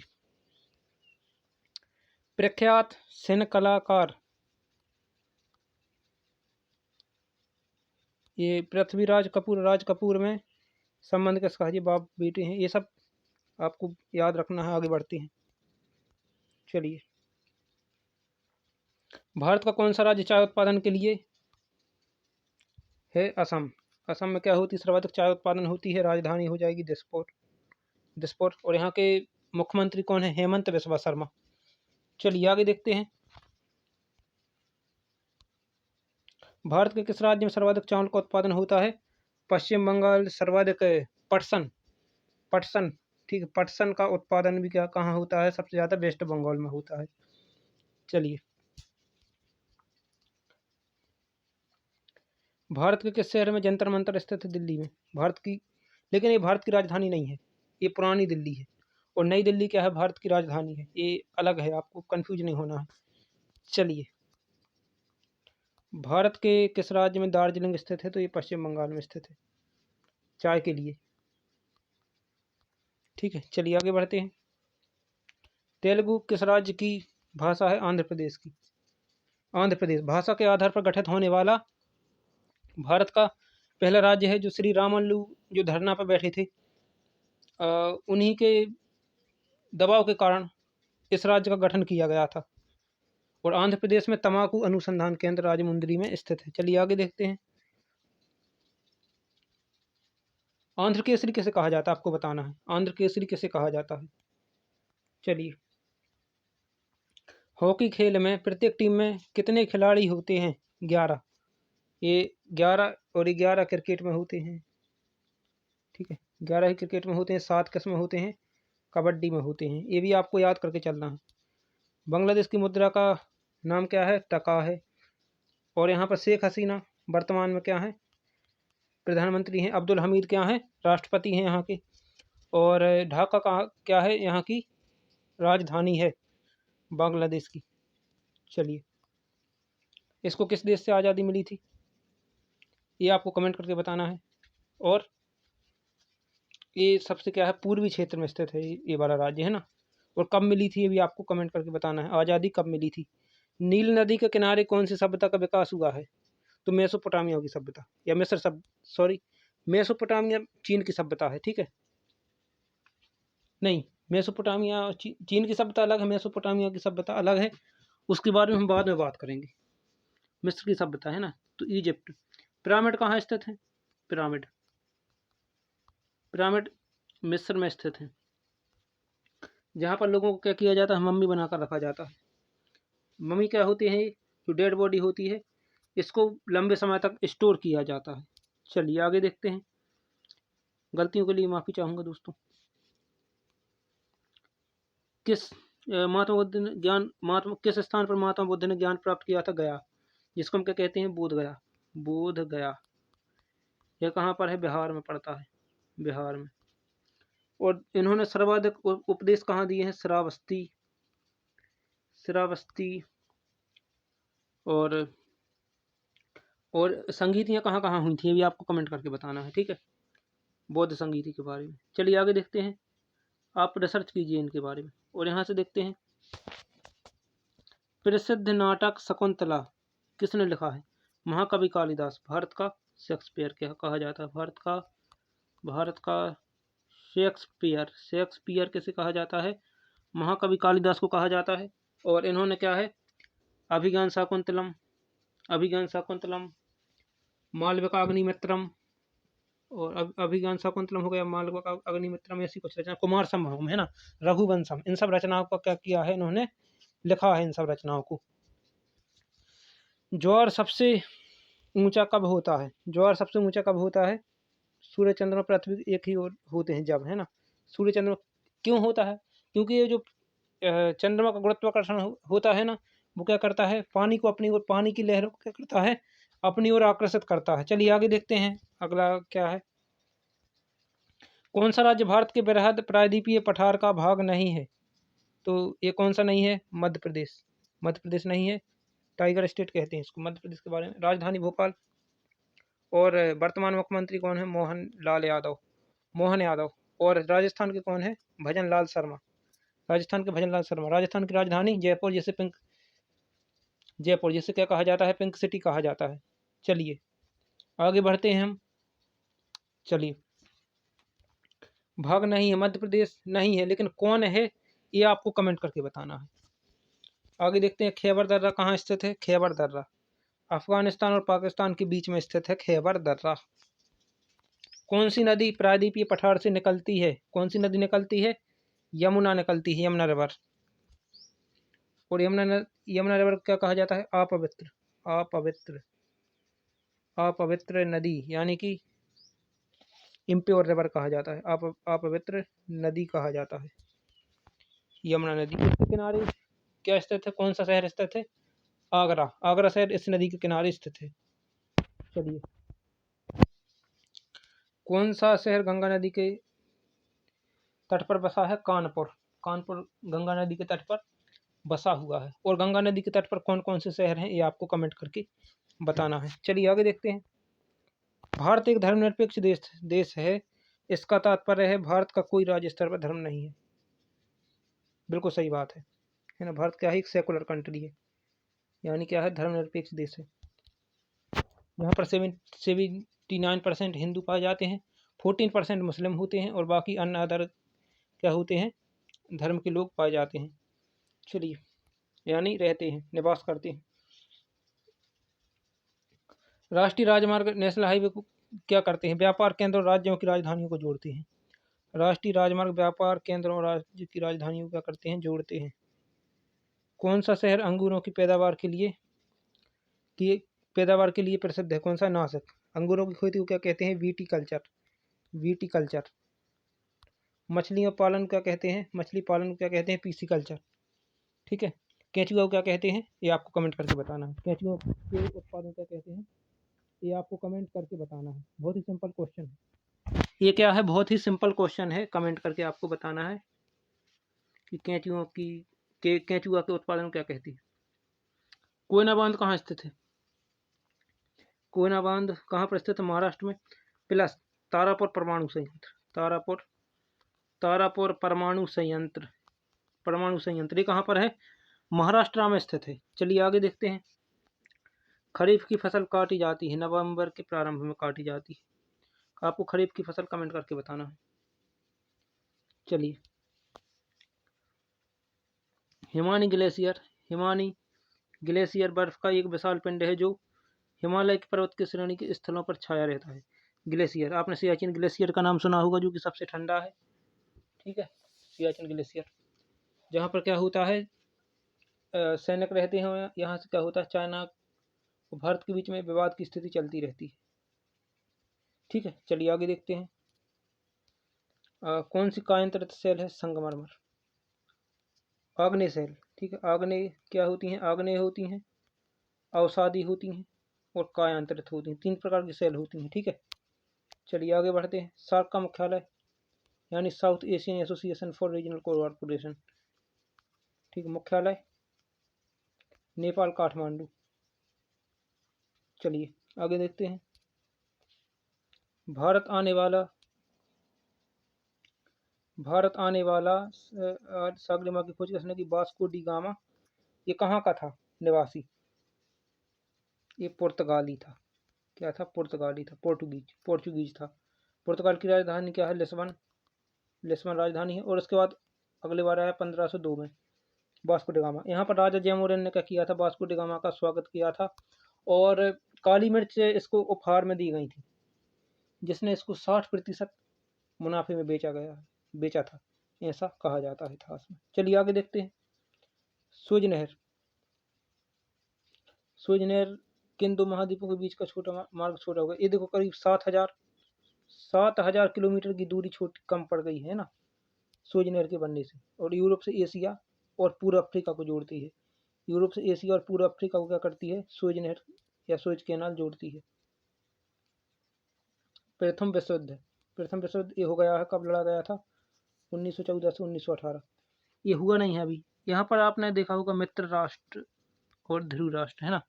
प्रख्यात सिन कलाकार, ये पृथ्वीराज कपूर, राज कपूर में संबंध किसका है, ये बाप बेटे हैं, ये सब आपको याद रखना है। आगे बढ़ते हैं। चलिए, भारत का कौन सा राज्य चाय उत्पादन के लिए है, असम। असम में क्या होती है, सर्वाधिक चाय उत्पादन होती है। राजधानी हो जाएगी दिसपुर, दिसपुर। और यहाँ के मुख्यमंत्री कौन है, हेमंत बिस्वा शर्मा। चलिए आगे देखते हैं। भारत के किस राज्य में सर्वाधिक चावल का उत्पादन होता है, पश्चिम बंगाल सर्वाधिक पटसन, पटसन, ठीक है, पटसन का उत्पादन भी क्या कहाँ होता है, सबसे ज़्यादा वेस्ट बंगाल में होता है। चलिए, भारत के किस शहर में जंतर मंतर स्थित है, दिल्ली में। भारत की, लेकिन ये भारत की राजधानी नहीं है, ये पुरानी दिल्ली है। और नई दिल्ली क्या है, भारत की राजधानी है, ये अलग है, आपको कंफ्यूज नहीं होना है। चलिए, भारत के किस राज्य में दार्जिलिंग स्थित है, तो ये पश्चिम बंगाल में स्थित है, चाय के लिए, ठीक है। चलिए आगे बढ़ते हैं। तेलुगु किस राज्य की भाषा है, आंध्र प्रदेश की। आंध्र प्रदेश भाषा के आधार पर गठित होने वाला भारत का पहला राज्य है। जो श्री रामालू जो धरना पर बैठे थे, उन्हीं के दबाव के कारण इस राज्य का गठन किया गया था। और आंध्र प्रदेश में तंबाकू अनुसंधान केंद्र राजमुंद्री में स्थित है। चलिए आगे देखते हैं। आंध्र केसरी किसे कहा जाता है, आपको बताना है, आंध्र केसरी किसे कहा जाता है। चलिए, हॉकी खेल में प्रत्येक टीम में कितने खिलाड़ी होते हैं, 11। ये 11 और 11 क्रिकेट में होते हैं, ठीक है, 11 ही क्रिकेट में होते हैं, 7 किसमें होते हैं, कबड्डी में होते हैं। ये भी आपको याद करके चलना है। बांग्लादेश की मुद्रा का नाम क्या है, टका है। और यहाँ पर शेख हसीना वर्तमान में क्या है, प्रधानमंत्री हैं। अब्दुल हमीद क्या हैं, राष्ट्रपति हैं यहाँ के। और ढाका कहाँ क्या है, यहाँ की राजधानी है बांग्लादेश की। चलिए, इसको किस देश से आज़ादी मिली थी, ये आपको कमेंट करके बताना है। और ये सबसे क्या है, पूर्वी क्षेत्र में स्थित है ये वाला राज्य, है ना। और कब मिली थी, ये भी आपको कमेंट करके बताना है, आज़ादी कब मिली थी। नील नदी के किनारे कौन सी सभ्यता का विकास हुआ है, तो मेसोपोटामिया की सभ्यता, या मिस्र सॉरी, मेसोपोटामिया चीन की सभ्यता है, ठीक है। नहीं, मेसोपोटामिया चीन की सभ्यता अलग है, मेसोपोटामिया की सभ्यता अलग है, उसके बारे में हम बाद में बात करेंगे। मिस्र की सभ्यता है ना, तो इजिप्ट। पिरामिड कहाँ स्थित है, पिरामिड, पिरामिड मिस्र में स्थित है, जहाँ पर लोगों को क्या किया जाता है, मम्मी बनाकर रखा जाता है। मम्मी क्या होती है, जो डेड बॉडी होती है, इसको लंबे समय तक स्टोर किया जाता है। चलिए आगे देखते हैं। गलतियों के लिए माफ़ी चाहूँगा दोस्तों। किस महात्मा बुद्ध ने ज्ञान महात्मा किस स्थान पर महात्मा बुद्ध ने ज्ञान प्राप्त किया था? गया, जिसको हम क्या कहते हैं? बोध गया। बोध गया यह कहाँ पर है? बिहार में पड़ता है, बिहार में। और इन्होंने सर्वाधिक उपदेश कहाँ दिए हैं? श्रावस्ती, श्रावस्ती। और संगीतियाँ कहाँ कहाँ हुई थी ये भी आपको कमेंट करके बताना है, ठीक है, बौद्ध संगीति के बारे में। चलिए आगे देखते हैं, आप रिसर्च कीजिए इनके बारे में। और यहाँ से देखते हैं, प्रसिद्ध नाटक शकुंतला किसने लिखा है? महाकवि कालिदास। भारत का शेक्सपियर क्या कहा जाता है? भारत का शेक्सपियर। शेक्सपियर किसे कहा जाता है? महाकवि कालिदास को कहा जाता है। और इन्होंने क्या है? अभिज्ञान शाकुंतलम, अभिज्ञान शाकुंतलम, मालविका अग्निमित्रम, और अभिज्ञान शाकुंतलम हो गया, मालविका अग्निमित्रम, ऐसी कुछ रचना, कुमार संभवम है ना, रघुवंशम, इन सब रचनाओं का क्या किया है इन्होंने? लिखा है इन सब रचनाओं को। ज्वार सबसे ऊंचा कब होता है? ज्वार सबसे ऊंचा कब होता है? सूर्य चंद्रमा पृथ्वी एक ही होते हैं जब, है ना। सूर्य चंद्रमा क्यों होता है? क्योंकि ये जो चंद्रमा का गुरुत्वाकर्षण होता है ना, वो क्या करता है? पानी को अपनी ओर, पानी की लहरों को क्या करता है? अपनी ओर आकर्षित करता है। चलिए आगे देखते हैं, अगला क्या है? कौन सा राज्य भारत के बृहद प्रायद्वीपीय पठार का भाग नहीं है? तो ये कौन सा नहीं है? मध्य प्रदेश। मध्य प्रदेश नहीं है, टाइगर स्टेट कहते हैं इसको। मध्य प्रदेश के बारे में, राजधानी भोपाल। और वर्तमान मुख्यमंत्री कौन है? मोहन लाल यादव, मोहन यादव। और राजस्थान के कौन है? भजन लाल शर्मा, राजस्थान के भजन लाल शर्मा। राजस्थान की राजधानी जयपुर, जिसे पिंक, जयपुर जिसे क्या कहा जाता है? पिंक सिटी कहा जाता है। चलिए आगे बढ़ते हैं हम। चलिए, भाग नहीं है, मध्य प्रदेश नहीं है, लेकिन कौन है ये आपको कमेंट करके बताना है। आगे देखते हैं, खैबर दर्रा कहाँ स्थित है? खैबर दर्रा अफगानिस्तान और पाकिस्तान के बीच में स्थित है, खैबर दर्रा। कौन सी नदी प्रायद्वीपीय पठार से निकलती है? कौन सी नदी निकलती है? यमुना निकलती है, यमुना रिवर। और यमुना रिवर क्या कहा जाता है? अपवित्र, अपवित्र, अपवित्र नदी, यानी कि इम्प्योर रिवर कहा जाता है, अपवित्र नदी कहा जाता है यमुना नदी। इसके किनारे क्या स्थित है? कौन सा शहर स्थित है? आगरा, आगरा शहर इस नदी के किनारे स्थित है। चलिए, कौन सा शहर गंगा नदी के तट पर बसा है? कानपुर, कानपुर गंगा नदी के तट पर बसा हुआ है। और गंगा नदी के तट पर कौन कौन से शहर हैं ये आपको कमेंट करके बताना है। चलिए आगे देखते हैं, भारत एक धर्मनिरपेक्ष देश है, इसका तात्पर्य है भारत का कोई राज्य स्तर पर धर्म नहीं है। बिल्कुल सही बात है ना। भारत क्या है? एक सेकुलर कंट्री है, यानी क्या है? धर्मनिरपेक्ष देश है। यहाँ पर 79% हिंदू पाए जाते हैं, 14% मुस्लिम होते हैं, और बाकी अन्य अदर क्या होते हैं? धर्म के लोग पाए जाते हैं। चलिए, यानी रहते हैं, निवास करते हैं। राष्ट्रीय राजमार्ग नेशनल हाईवे को क्या करते हैं? व्यापार केंद्र और राज्यों की राजधानियों को जोड़ते हैं। राष्ट्रीय राजमार्ग व्यापार केंद्र और राज्य की राजधानियों को क्या करते हैं? जोड़ते हैं। कौन सा शहर अंगूरों की पैदावार के लिए प्रसिद्ध है? कौन सा? नासिक। अंगूरों की खेती को क्या कहते हैं? Viticulture, viticulture. मछलियों पालन क्या कहते हैं? मछली पालन को क्या कहते हैं? पीसीकल्चर। ठीक है। केंचुआ को क्या कहते हैं? ये आपको कमेंट करके बताना है। केंचुआ के उत्पादन क्या कहते हैं? ये आपको कमेंट करके बताना है। बहुत ही सिंपल क्वेश्चन है ये। क्या है? बहुत ही सिंपल क्वेश्चन है, कमेंट करके आपको बताना है कि केंचुआ के उत्पादन क्या कहती है। कोयना बांध कहाँ स्थित है? कोयना बांध कहाँ पर स्थित है? महाराष्ट्र में। प्लस तारापुर परमाणु संयंत्र, तारापुर परमाणु संयंत्र, ये कहाँ पर है? महाराष्ट्र में स्थित है। चलिए आगे देखते हैं, खरीफ की फसल काटी जाती है, नवंबर के प्रारंभ में काटी जाती है। आपको खरीफ की फसल कमेंट करके बताना है। चलिए, हिमानी ग्लेशियर, हिमानी ग्लेशियर बर्फ का एक विशाल पिंड है जो हिमालय की पर्वत की श्रेणी के स्थलों पर छाया रहता है। ग्लेशियर, आपने सियाचिन ग्लेशियर का नाम सुना होगा, जो कि सबसे ठंडा है। ठीक है, सियाचिन ग्लेशियर, जहाँ पर क्या होता है? सैनिक रहते हैं। यहाँ से क्या होता है? चाइना और भारत के बीच में विवाद की स्थिति चलती रहती है। ठीक है, चलिए आगे देखते हैं। कौन सी कायांतरित सेल है? संगमरमर। आग्नेय सेल, ठीक है, आग्नेय क्या होती हैं? आग्नेय होती हैं, अवसादी होती हैं और कायांतरित होती हैं। 3 प्रकार की सेल होती हैं। ठीक है, चलिए आगे बढ़ते हैं। सार्क का मुख्यालय यानी south Asian association for regional cooperation, ठीक है, मुख्यालय नेपाल, काठमांडू। चलिए आगे देखते हैं। भारत आने वाला सागरिमा की खोज किसने की? Vasco D gamma. ये कहाँ का था निवासी? ये पुर्तगाली था। क्या था? पुर्तगाली था, पोर्चुगीज था। पुर्तगाल की राजधानी क्या है? लिस्बन राजधानी है। और उसके बाद अगले बार आया 1502 में वास्को डी गामा। यहाँ पर राजा जयमोरिन ने क्या किया था? वास्को डी गामा का स्वागत किया था और काली मिर्च इसको उपहार में दी गई थी, जिसने इसको 60% मुनाफे में बेचा था, ऐसा कहा जाता है इतिहास में। चलिए आगे देखते हैं। सुएज नहर किन 2 महाद्वीपों के बीच का मार्ग छोटा होगा? ये देखो, करीब 7,000 किलोमीटर की दूरी कम पड़ गई है ना सुएज नहर के बनने से, और यूरोप से एशिया और पूर्व अफ्रीका को जोड़ती है। यूरोप से एशिया और पूर्व अफ्रीका को क्या करती है? सुएज नहर या सुएज कैनाल जोड़ती है। प्रथम विश्व युद्ध ये हो गया है, कब लड़ा गया था? 1914 से 1918। ये हुआ नहीं है अभी। यहाँ पर आपने देखा होगा मित्र राष्ट्र और ध्रुव राष्ट्र, है ना,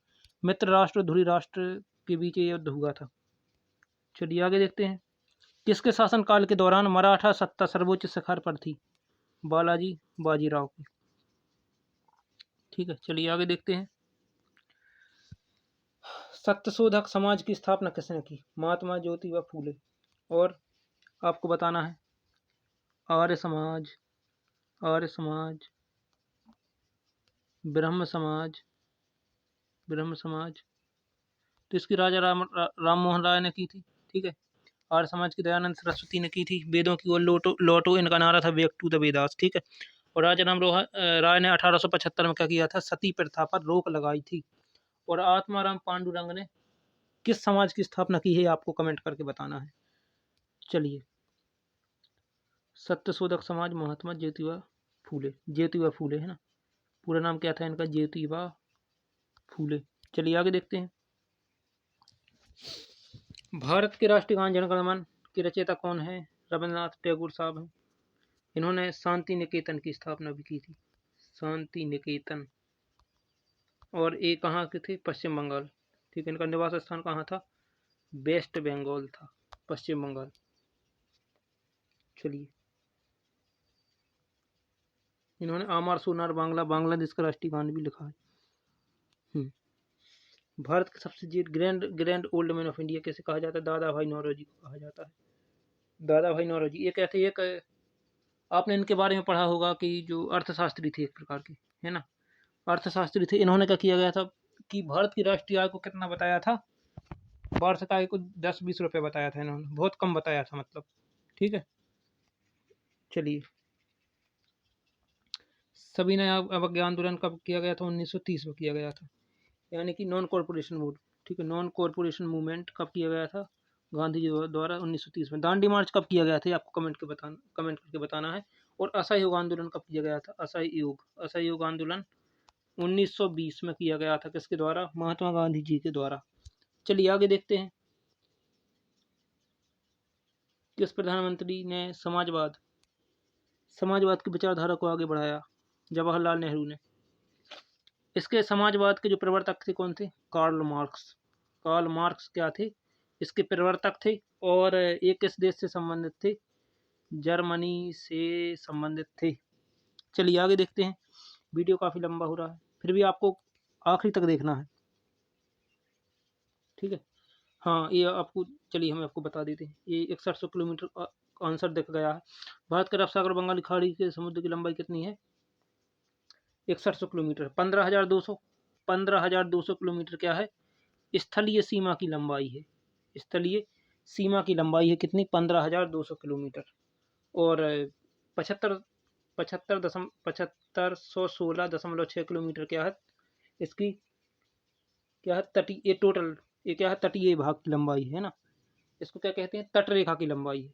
मित्र राष्ट्र और ध्रुव राष्ट्र के बीच ये युद्ध हुआ था। चलिए आगे देखते हैं। किसके शासनकाल के दौरान मराठा सत्ता सर्वोच्च शिखर पर थी? बालाजी बाजीराव की। ठीक है, चलिए आगे देखते हैं। सत्यशोधक समाज की स्थापना किसने की? महात्मा ज्योतिबा फूले। और आपको बताना है आर्य समाज, ब्रह्म समाज, तो इसकी राजा राम मोहन राय ने की थी। ठीक है, आर्य समाज की दयानंद सरस्वती ने की थी। वेदों की ओर लौटो इनका नारा था, बैक टू द वेदास। ठीक है, और राजा राम राय ने 1875 में क्या किया था? सती प्रथा पर रोक लगाई थी। और आत्माराम पांडुरंग ने किस समाज की स्थापना की है? आपको कमेंट करके बताना है। चलिए, सत्यशोधक समाज, महात्मा ज्योतिबा फूले, है ना, पूरा नाम क्या था इनका? ज्योतिबा फूले। चलिए आगे देखते हैं। भारत के राष्ट्रीय गान जन गण मन के रचयिता कौन है? रविंद्रनाथ टैगोर साहब हैं। इन्होंने शांति निकेतन की स्थापना भी की थी, शांति निकेतन। और ये कहाँ के थे? पश्चिम बंगाल। ठीक है, इनका निवास स्थान कहाँ था? वेस्ट बंगाल था, पश्चिम बंगाल। चलिए, इन्होंने आमार सोनार बांग्लादेश का राष्ट्रीय गान भी लिखा है। भारत के सबसे grand old man of India कैसे कहा जाता है? दादा भाई नौरोजी को कहा जाता है। दादा भाई नौरोजी ये कहते हैं, एक आपने इनके बारे में पढ़ा होगा कि जो अर्थशास्त्री थे एक प्रकार के, है ना, अर्थशास्त्री थे। इन्होंने क्या किया गया था कि भारत की राष्ट्रीय आय को कितना बताया था? वार्षिक आय को 10-20 रुपये बताया था इन्होंने, बहुत कम बताया था मतलब। ठीक है, चलिए, सविनय अवज्ञा आंदोलन कब किया गया था? 1930 में किया गया था, यानी कि नॉन कॉरपोरेशन मूव। ठीक है, नॉन कॉरपोरेशन मूवमेंट कब किया गया था? गांधी जी द्वारा 1930 में। दांडी मार्च कब किया गया था? आपको कमेंट करके बताना है। और असहयोग आंदोलन कब किया गया था? असहयोग आंदोलन 1920 में किया गया था। किसके द्वारा? महात्मा गांधी जी के द्वारा। चलिए आगे देखते हैं। किस प्रधानमंत्री ने समाजवाद की विचारधारा को आगे बढ़ाया? जवाहरलाल नेहरू ने। इसके समाजवाद के जो प्रवर्तक थे कौन थे? कार्ल मार्क्स क्या थे? इसके प्रवर्तक थे। और ये किस देश से संबंधित थे? जर्मनी से संबंधित थे। चलिए आगे देखते हैं। वीडियो काफ़ी लंबा हो रहा है, फिर भी आपको आखिरी तक देखना है। ठीक है, हाँ, ये आपको, चलिए हम आपको बता देते हैं। ये 6100 किलोमीटर का आंसर दिख गया है। भारत के अरब सागर बंगाली खाड़ी के समुद्र की लंबाई कितनी है? 6100 किलोमीटर। 15,200 किलोमीटर क्या है? स्थलीय सीमा की लंबाई है। स्थलीय सीमा की लंबाई है कितनी? 15,200 किलोमीटर। और 75,516.6 किलोमीटर क्या है इसकी क्या है, तटीय, ये टोटल, ये क्या है, तटीय भाग की लंबाई है ना, इसको क्या कहते हैं, तटरेखा की लंबाई है।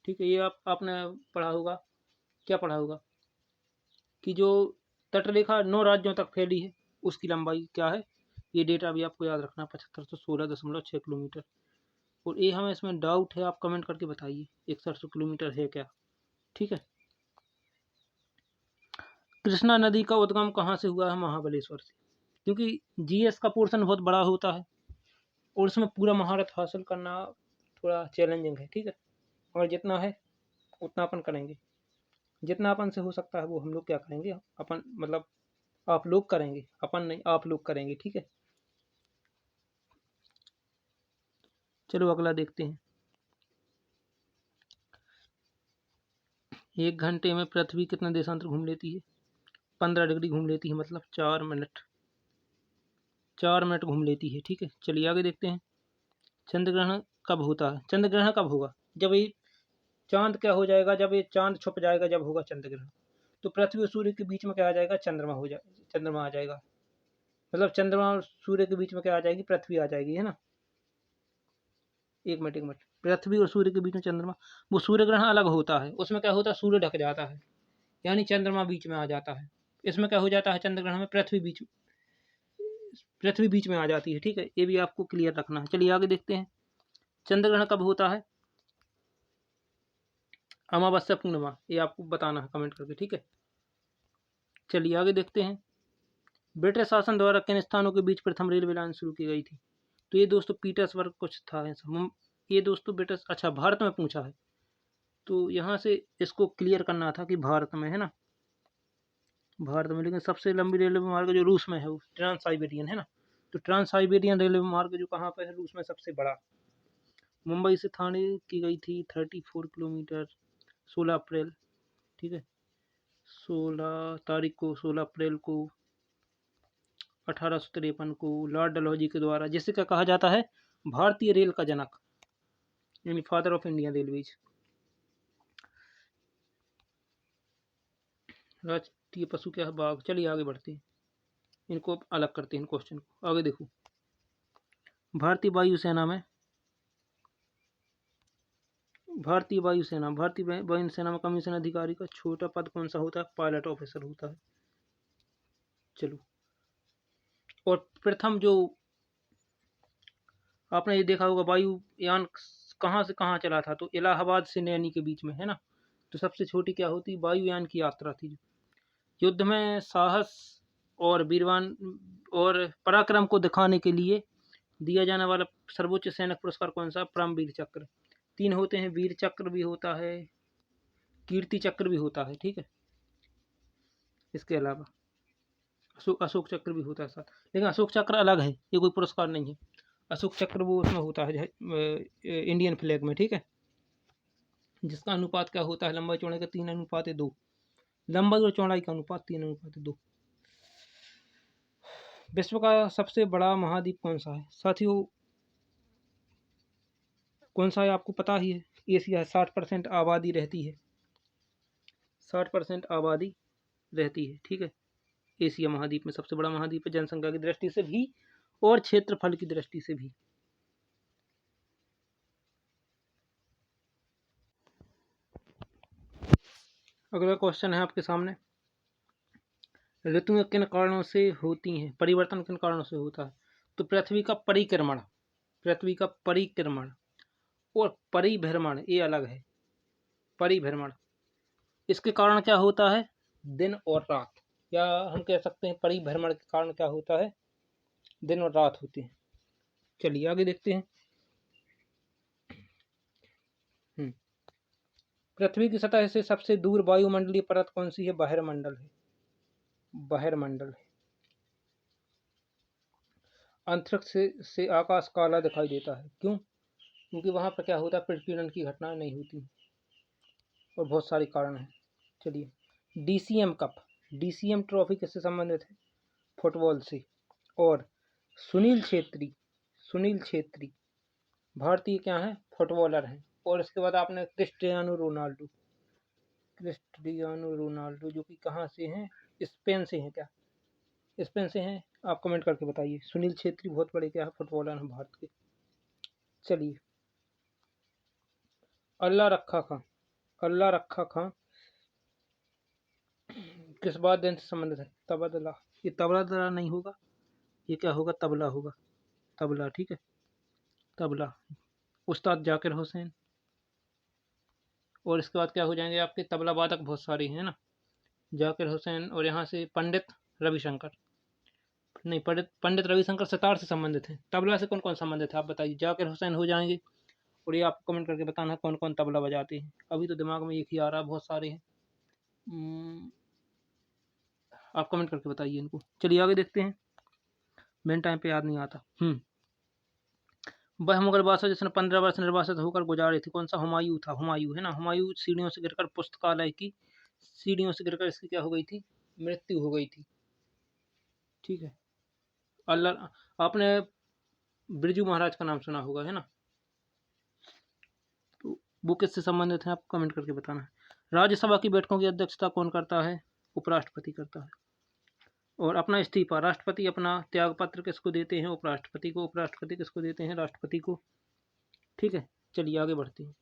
ठीक है, ये आपने पढ़ा होगा, क्या पढ़ा होगा कि जो तटरेखा 9 राज्यों तक फैली है उसकी लंबाई क्या है। ये डेटा भी आपको याद रखना, 7516.6 किलोमीटर। और ये हमें इसमें डाउट है, आप कमेंट करके बताइए 6100 किलोमीटर है क्या। ठीक है, कृष्णा नदी का उद्गम कहाँ से हुआ है, महाबलेश्वर से। क्योंकि जीएस का पोर्शन बहुत बड़ा होता है और उसमें पूरा महारत हासिल करना थोड़ा चैलेंजिंग है। ठीक है, और जितना है उतना अपन करेंगे, जितना अपन से हो सकता है वो हम लोग क्या करेंगे, अपन मतलब आप लोग करेंगे, अपन नहीं, आप लोग करेंगे। ठीक है, चलो अगला देखते हैं। 1 घंटे में पृथ्वी कितना देशांतर घूम लेती है, 15 डिग्री घूम लेती है, मतलब 4 मिनट घूम लेती है। ठीक है, चलिए आगे देखते हैं। चंद्र ग्रहण कब होता है, चंद्र ग्रहण कब होगा, जब ये चांद क्या हो जाएगा, जब ये चांद छुप जाएगा, जब होगा चंद्र ग्रहण। तो पृथ्वी और सूर्य के बीच में क्या आ जाएगा, चंद्रमा हो जाए, चंद्रमा आ जाएगा, मतलब चंद्रमा और सूर्य के बीच में क्या आ जाएगी, पृथ्वी आ जाएगी, है ना। एक मिनट, पृथ्वी और सूर्य के बीच में चंद्रमा, वो सूर्य ग्रहण अलग होता है, उसमें क्या होता है, सूर्य ढक जाता है, यानी चंद्रमा बीच में आ जाता है। इसमें क्या हो जाता है, चंद्र ग्रहण में पृथ्वी बीच में आ जाती है। ठीक है, ये भी आपको क्लियर रखना है। चलिए आगे देखते हैं, चंद्र ग्रहण कब होता है, अमावस्या पूर्णिमा, ये आपको बताना है कमेंट करके। ठीक है, चलिए आगे देखते हैं। ब्रिटिश शासन द्वारा किन स्थानों के बीच प्रथम रेलवे लाइन शुरू की गई थी। तो ये दोस्तों पीटर्सबर्ग कुछ था ऐसा, ये दोस्तों ब्रिटिश, अच्छा भारत में पूछा है, तो यहाँ से इसको क्लियर करना था कि भारत में, है ना, भारत में। लेकिन सबसे लंबी रेलवे मार्ग जो रूस में है वो ट्रांस साइबेरियन है ना, तो ट्रांस साइबेरियन रेलवे मार्ग जो कहाँ पे है, रूस में सबसे बड़ा। मुंबई से थाने की गई थी 34 किलोमीटर, 16 अप्रैल। ठीक है, 16 को 1853 को लॉर्ड डलहौजी के द्वारा, जिसे क्या कहा जाता है, भारतीय रेल का जनक, यानी फादर ऑफ इंडियन रेलवेज। राष्ट्रीय पशु क्या है, बाघ। चलिए आगे बढ़ते हैं, इनको अलग करते हैं, इन क्वेश्चन को आगे देखो। भारतीय वायुसेना में कमीशन अधिकारी का छोटा पद कौन सा होता है, पायलट ऑफिसर होता है। चलो, और प्रथम जो आपने ये देखा होगा वायुयान कहाँ से कहाँ चला था, तो इलाहाबाद से नैनी के बीच में, है ना। तो सबसे छोटी क्या होती, वायुयान की यात्रा थी। युद्ध में साहस और वीरवान और पराक्रम को दिखाने के लिए दिया जाने वाला सर्वोच्च सैनिक पुरस्कार कौन सा, परमवीर चक्र। 3 होते हैं, वीर चक्र भी होता है, कीर्ति चक्र भी होता है। ठीक है, इसके अलावा अशोक चक्र भी होता है साथ, लेकिन अशोक चक्र अलग है, ये कोई पुरस्कार नहीं है। अशोक चक्र वो उसमें होता है इंडियन फ्लैग में। ठीक है, जिसका अनुपात क्या होता है, लंबाई चौड़ाई का 3:2, लंबाई और चौड़ाई का अनुपात 3:2। विश्व का सबसे बड़ा महाद्वीप कौन सा है साथियों, कौन सा है आपको पता ही है, एशिया। 60% आबादी रहती है, 60% आबादी रहती है। ठीक है, एशिया महाद्वीप में सबसे बड़ा महाद्वीप है, जनसंख्या की दृष्टि से भी और क्षेत्रफल की दृष्टि से भी। अगला क्वेश्चन है आपके सामने, ऋतुएं किन कारणों से होती हैं, परिवर्तन किन कारणों से होता है। तो पृथ्वी का परिक्रमण और परिभ्रमण ये अलग है। परिभ्रमण, इसके कारण क्या होता है, दिन और रात, या हम कह सकते हैं परिभ्रमण के कारण क्या होता है, दिन और रात होते हैं। चलिए आगे देखते हैं। पृथ्वी की सतह से सबसे दूर वायुमंडलीय परत कौन सी है, बहिर्मंडल है, बहिर्मंडल है। अंतरिक्ष से आकाश काला दिखाई देता है, क्यों, क्योंकि वहां पर क्या होता है, प्रकीर्णन की घटनाएं नहीं होती और बहुत सारे कारण हैं। चलिए, डीसीएम कप, डीसीएम ट्रॉफी किससे संबंधित है, फुटबॉल से। और सुनील छेत्री भारतीय क्या है, फुटबॉलर हैं। और इसके बाद आपने क्रिस्टियानो रोनाल्डो जो कि कहाँ से हैं, स्पेन से हैं, क्या स्पेन से हैं, आप कमेंट करके बताइए। सुनील छेत्री बहुत बड़े क्या है फुटबॉलर हैं भारत के। चलिए, अल्लाह रखा खां, अल्लाह रखा खां किस वाद्य यंत्र से संबंधित है? तबला। ये तबला नहीं होगा, ये क्या होगा? तबला होगा, तबला। ठीक है, तबला। उस्ताद जाकिर हुसैन। और इसके बाद क्या हो जाएंगे आपके? तबला वादक बहुत सारे हैं ना, जाकिर हुसैन। और यहाँ से पंडित रविशंकर, नहीं, पंडित रविशंकर सितार से संबंधित हैं। तबला से कौन कौन संबंधित है आप बताइए? जाकिर हुसैन हो जाएंगे। और ये आपको कमेंट करके बताना है कौन कौन तबला बजाते हैं। अभी तो दिमाग में एक ही आ रहा है, बहुत सारे हैं। आप कमेंट करके बताइए इनको। चलिए आगे देखते हैं, मेन टाइम पे याद नहीं आता। वह मुगल बादशाह जिसने 15 वर्ष निर्वासित होकर गुजारे थे, कौन सा? हुमायूं था, हुमायूं है ना। हुमायूं सीढ़ियों से गिरकर पुस्तकालय की सीढ़ियों से गिरकर इसकी क्या हो गई थी? मृत्यु हो गई थी। ठीक है। अल्लाह, आपने बिरजू महाराज का नाम सुना होगा, है ना। तो वो किससे संबंधित है? आप कमेंट करके बताना है। राज्यसभा की बैठकों की अध्यक्षता कौन करता है? उपराष्ट्रपति करता है। और अपना इस्तीफा, राष्ट्रपति अपना त्याग पत्र किसको देते हैं? उपराष्ट्रपति को। उपराष्ट्रपति किसको देते हैं? राष्ट्रपति को। ठीक है, चलिए आगे बढ़ते हैं।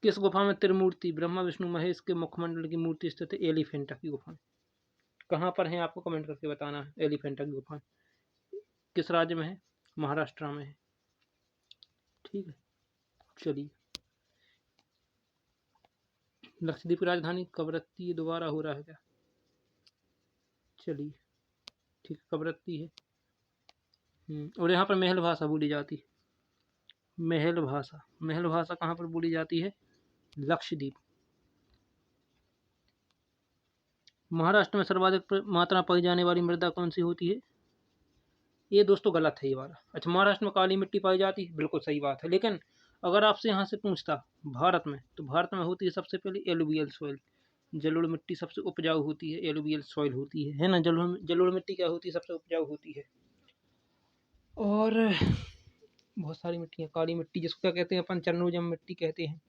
किस गुफा में त्रिमूर्ति ब्रह्मा विष्णु महेश के मुखमंडल की मूर्ति स्थित है? एलिफेंटा की गुफा। कहाँ पर है आपको कमेंट करके बताना है। एलिफेंटा की गुफा किस राज्य में है? महाराष्ट्र में है। ठीक है, चलिए। लक्षद्वीप की राजधानी कवरत्ती दोबारा हो रहा है क्या? चलिए, ठीक है, कवरत्ती है। और यहाँ पर महल भाषा बोली जाती है। महल भाषा, महल भाषा कहाँ पर बोली जाती है? लक्षद्वीप। महाराष्ट्र में सर्वाधिक मात्रा पाई जाने वाली मृदा कौन सी होती है? ये दोस्तों गलत है ये वाला। अच्छा, महाराष्ट्र में काली मिट्टी पाई जाती है, बिल्कुल सही बात है। लेकिन अगर आपसे यहाँ से पूछता भारत में, तो भारत में होती है सबसे पहले एलुवियल सॉइल। जलोढ़ मिट्टी सबसे उपजाऊ होती है, एलुवियल सॉइल होती है ना। जलोढ़ मिट्टी क्या होती है? सबसे उपजाऊ होती है। और बहुत सारी मिट्टी है। काली मिट्टी जिसको क्या कहते हैं अपन? चरनोजम मिट्टी कहते हैं।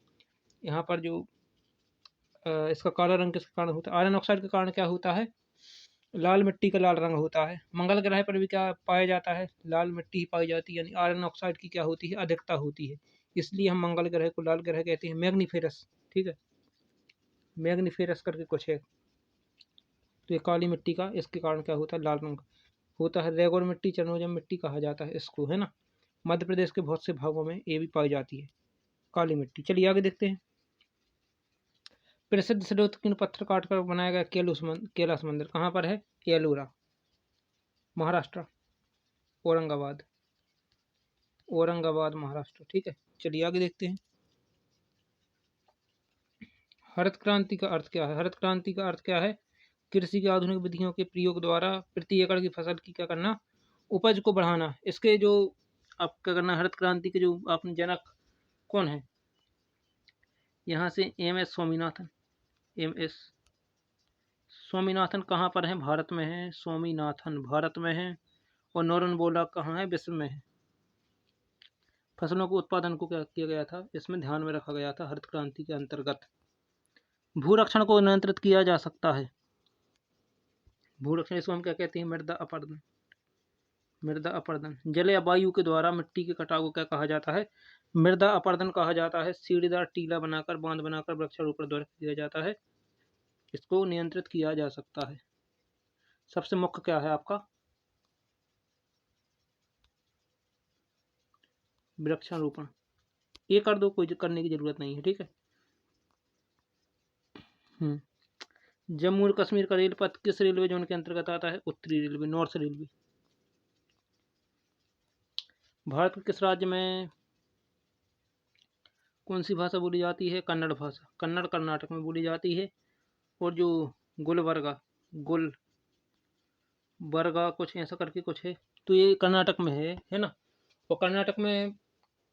यहाँ पर जो इसका काला रंग किसके कारण होता है? आयरन ऑक्साइड के कारण क्या होता है? लाल मिट्टी का लाल रंग होता है। मंगल ग्रह पर भी क्या पाया जाता है? लाल मिट्टी ही पाई जाती है, यानी आयरन ऑक्साइड की क्या होती है? अधिकता होती है। इसलिए हम मंगल ग्रह को लाल ग्रह कहते हैं। मैग्नीफेरस, ठीक है, मैग्नीफेरस करके कुछ है। तो ये काली मिट्टी का इसके कारण क्या होता है? लाल रंग होता है। रेगोर मिट्टी, चरनोजम मिट्टी कहा जाता है इसको, है ना। मध्य प्रदेश के बहुत से भागों में ये भी पाई जाती है, काली मिट्टी। चलिए आगे देखते हैं। प्रसिद्ध स्रोतकीर्ण पत्थर काटकर बनाया गया कैलाश मंदिर कहाँ पर है? एलोरा, महाराष्ट्र। औरंगाबाद, औरंगाबाद महाराष्ट्र। ठीक है, चलिए आगे देखते हैं। हरित क्रांति का अर्थ क्या है? हरित क्रांति का अर्थ क्या है? कृषि की आधुनिक विधियों के प्रयोग द्वारा प्रति एकड़ की फसल की क्या करना? उपज को बढ़ाना। इसके जो आप क्या करना, हरित क्रांति के जो आपने जनक कौन है? यहाँ से MS स्वामीनाथन। MS स्वामीनाथन कहाँ पर है? भारत में है। स्वामीनाथन भारत में है। और नॉर्मन बोरलॉग कहाँ है? विश्व में है। फसलों के उत्पादन को क्या किया गया था? इसमें ध्यान में रखा गया था हरित क्रांति के अंतर्गत। भूरक्षण को नियंत्रित किया जा सकता है। भूरक्षण, इसको हम क्या कहते हैं? मृदा अपरदन। मृदा अपरदन। जल या वायु के द्वारा मिट्टी के कटाव को क्या कहा जाता है? मृदा अपरदन कहा जाता है। सीढ़ीदार टीला बनाकर, बांध बनाकर वृक्षारोपण द्वारा किया जाता है। इसको नियंत्रित किया जा सकता है। सबसे मुख्य क्या है आपका? वृक्षारोपण। ये कर दो, कोई करने की जरूरत नहीं है। ठीक है। जम्मू और कश्मीर का रेल पथ किस रेलवे जोन के अंतर्गत आता है? उत्तरी रेलवे, नॉर्थ रेलवे। भारत के किस राज्य में कौन सी भाषा बोली जाती है? कन्नड़ भाषा। कन्नड़ कर्नाटक में बोली जाती है। और जो गुलबर्गा, गुलबर्गा कुछ ऐसा करके कुछ है, तो ये कर्नाटक में है ना। और कर्नाटक में,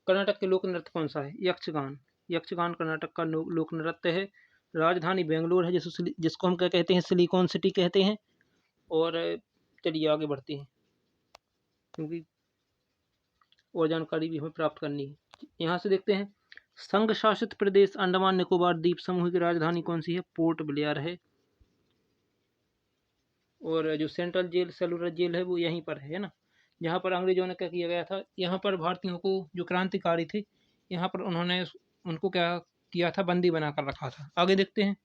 कर्नाटक के लोक नृत्य कौन सा है? यक्षगान। यक्षगान कर्नाटक का लोक नृत्य है। राजधानी बेंगलोर है, जिसको हम क्या कहते हैं? सिलिकॉन सिटी कहते हैं। और चलिए आगे बढ़ते हैं, क्योंकि और जानकारी भी हमें प्राप्त करनी है। यहाँ से देखते हैं। संघ शासित प्रदेश अंडमान निकोबार द्वीप समूह की राजधानी कौन सी है? पोर्ट ब्लेयर है। और जो सेंट्रल जेल सेलुलर जेल है वो यहीं पर है ना, जहाँ पर अंग्रेजों ने क्या किया गया था, यहाँ पर भारतीयों को जो क्रांतिकारी थे यहाँ पर उन्होंने उनको क्या किया था, बंदी बना कर रखा था। आगे देखते हैं।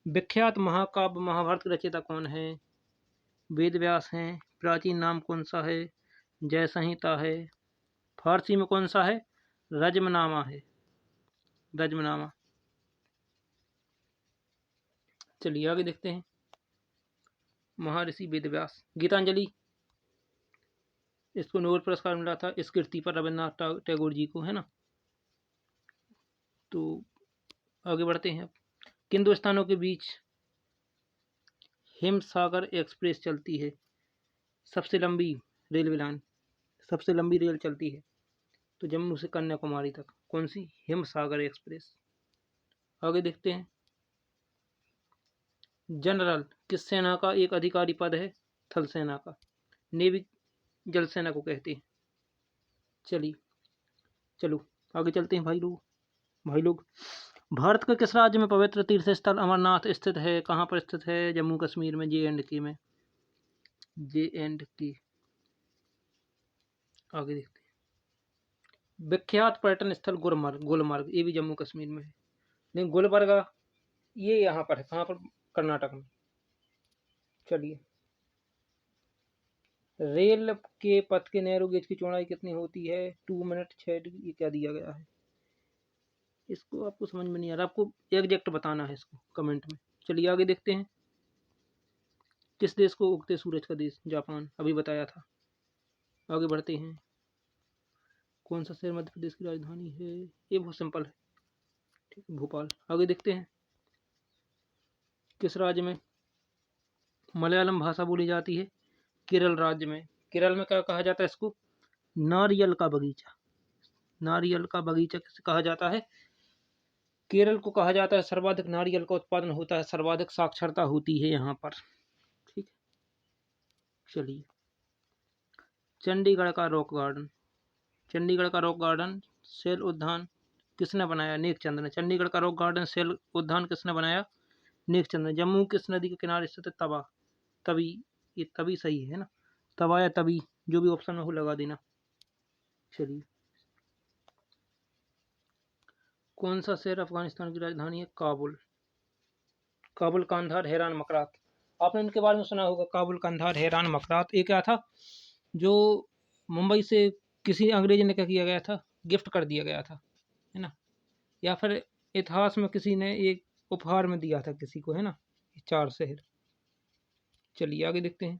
विख्यात महाकाव्य महाभारत के रचयिता कौन है? वेद व्यास हैं। प्राचीन नाम कौन सा है? जय संहिता है। फारसी में कौन सा है? रजमनामा है, रजमनामा। चलिए आगे देखते हैं। महर्षि वेद व्यास। गीतांजलि, इसको नोबेल पुरस्कार मिला था इस कृति पर रविन्द्रनाथ टैगोर जी को, है ना। तो आगे बढ़ते हैं। किन दो स्थानों के बीच हिमसागर एक्सप्रेस चलती है? सबसे लंबी रेलवे लाइन, सबसे लंबी रेल चलती है तो जम्मू से कन्याकुमारी तक। कौन सी? हिमसागर एक्सप्रेस। आगे देखते हैं। जनरल किस सेना का एक अधिकारी पद है? थल सेना का। नेवी जल सेना को कहते हैं। चलो आगे चलते हैं भाई लोग। भारत के किस राज्य में पवित्र तीर्थ स्थल अमरनाथ स्थित है? कहाँ पर स्थित है? जम्मू कश्मीर में, JNK में, JNK। आगे देखते हैं। विख्यात पर्यटन स्थल गुलमर्ग, ये भी जम्मू कश्मीर में है। लेकिन गुलबर्गा ये यहाँ पर है, कहाँ पर? कर्नाटक में। चलिए, रेल के पथ के नैरो गेज की चौड़ाई कितनी होती है? 2 मिनट 6 डिग्री। ये क्या दिया गया है? इसको आपको समझ में नहीं आ रहा, आपको एग्जैक्ट बताना है इसको कमेंट में। चलिए आगे देखते हैं। किस देश को उगते सूरज का देश? जापान, अभी बताया था। आगे बढ़ते हैं। कौन सा शहर मध्य प्रदेश की राजधानी है? ये बहुत सिंपल है, ठीक है, भोपाल। आगे देखते हैं। किस राज्य में मलयालम भाषा बोली जाती है? केरल राज्य में। केरल में क्या कहा जाता है इसको? नारियल का बगीचा। नारियल का बगीचा किसे कहा जाता है? केरल को कहा जाता है। सर्वाधिक नारियल का उत्पादन होता है, सर्वाधिक साक्षरता होती है यहाँ पर, ठीक है। चलिए, चंडीगढ़ का रॉक गार्डन। चंडीगढ़ का रॉक गार्डन सेल उद्यान किसने बनाया? नेकचंद ने। चंडीगढ़ का रॉक गार्डन सेल उद्यान किसने बनाया? नेकचंद ने। जम्मू किस नदी के किनारे स्थित है? तवा, तभी। ये तभी सही है ना, तवा या तभी, जो भी ऑप्शन में हो लगा देना। चलिए, कौन सा शहर अफगानिस्तान की राजधानी है? काबुल। काबुल, कांधार, हैरान, मकरात। आपने इनके बारे में सुना होगा, काबुल, कांधार, हैरान, मकरात। ये क्या था, जो मुंबई से किसी अंग्रेज ने क्या किया गया था? गिफ्ट कर दिया गया था, है ना, या फिर इतिहास में किसी ने एक उपहार में दिया था किसी को, है ना, ये 4 शहर। चलिए आगे देखते हैं।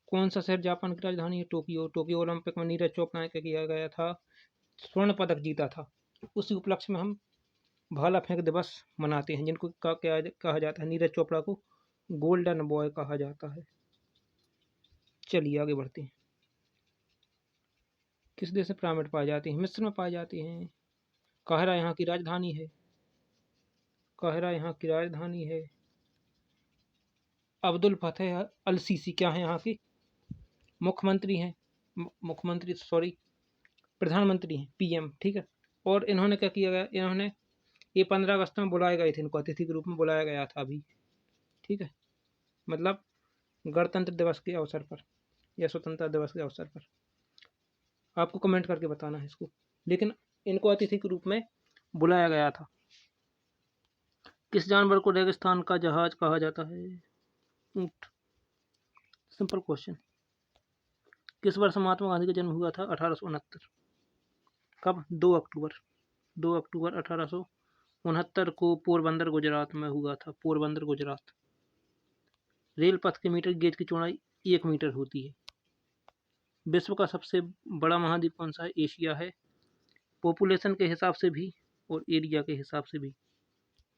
कौन सा शहर जापान की राजधानी है? टोक्यो। टोक्यो ओलंपिक में नीरज चोपड़ा ने क्या किया गया था? स्वर्ण पदक जीता था। उसी उपलक्ष्य में हम भाला फेंक दिवस मनाते हैं, जिनको क्या कहा जाता है? नीरज चोपड़ा को गोल्डन बॉय कहा जाता है। चलिए आगे बढ़ते हैं। किस देश में पिरामिड पाए जाते हैं? मिस्र में पाए जाते हैं। काहिरा यहाँ की राजधानी है। काहिरा यहाँ की राजधानी है। अब्दुल फतेह अल सीसी क्या है यहाँ की? मुख्यमंत्री हैं, मुख्यमंत्री सॉरी प्रधानमंत्री हैं, PM, ठीक है। और इन्होंने क्या किया गया? इन्होंने ये 15 अगस्त में बुलाए गए थे, इनको अतिथि के रूप में बुलाया गया था अभी, ठीक है, मतलब गणतंत्र दिवस के अवसर पर या स्वतंत्रता दिवस के अवसर पर। आपको कमेंट करके बताना है इसको, लेकिन इनको अतिथि के रूप में बुलाया गया था। किस जानवर को रेगिस्तान का जहाज कहा जाता है? ऊंट। Simple question. किस वर्ष महात्मा गांधी का जन्म हुआ था? 1869। कब? 2 अक्टूबर। 2 अक्टूबर 1869 को पोरबंदर गुजरात में हुआ था। पोरबंदर गुजरात। रेल पथ के मीटर गेज की चौड़ाई 1 मीटर होती है। विश्व का सबसे बड़ा महाद्वीप कौन सा है? एशिया है, पॉपुलेशन के हिसाब से भी और एरिया के हिसाब से भी।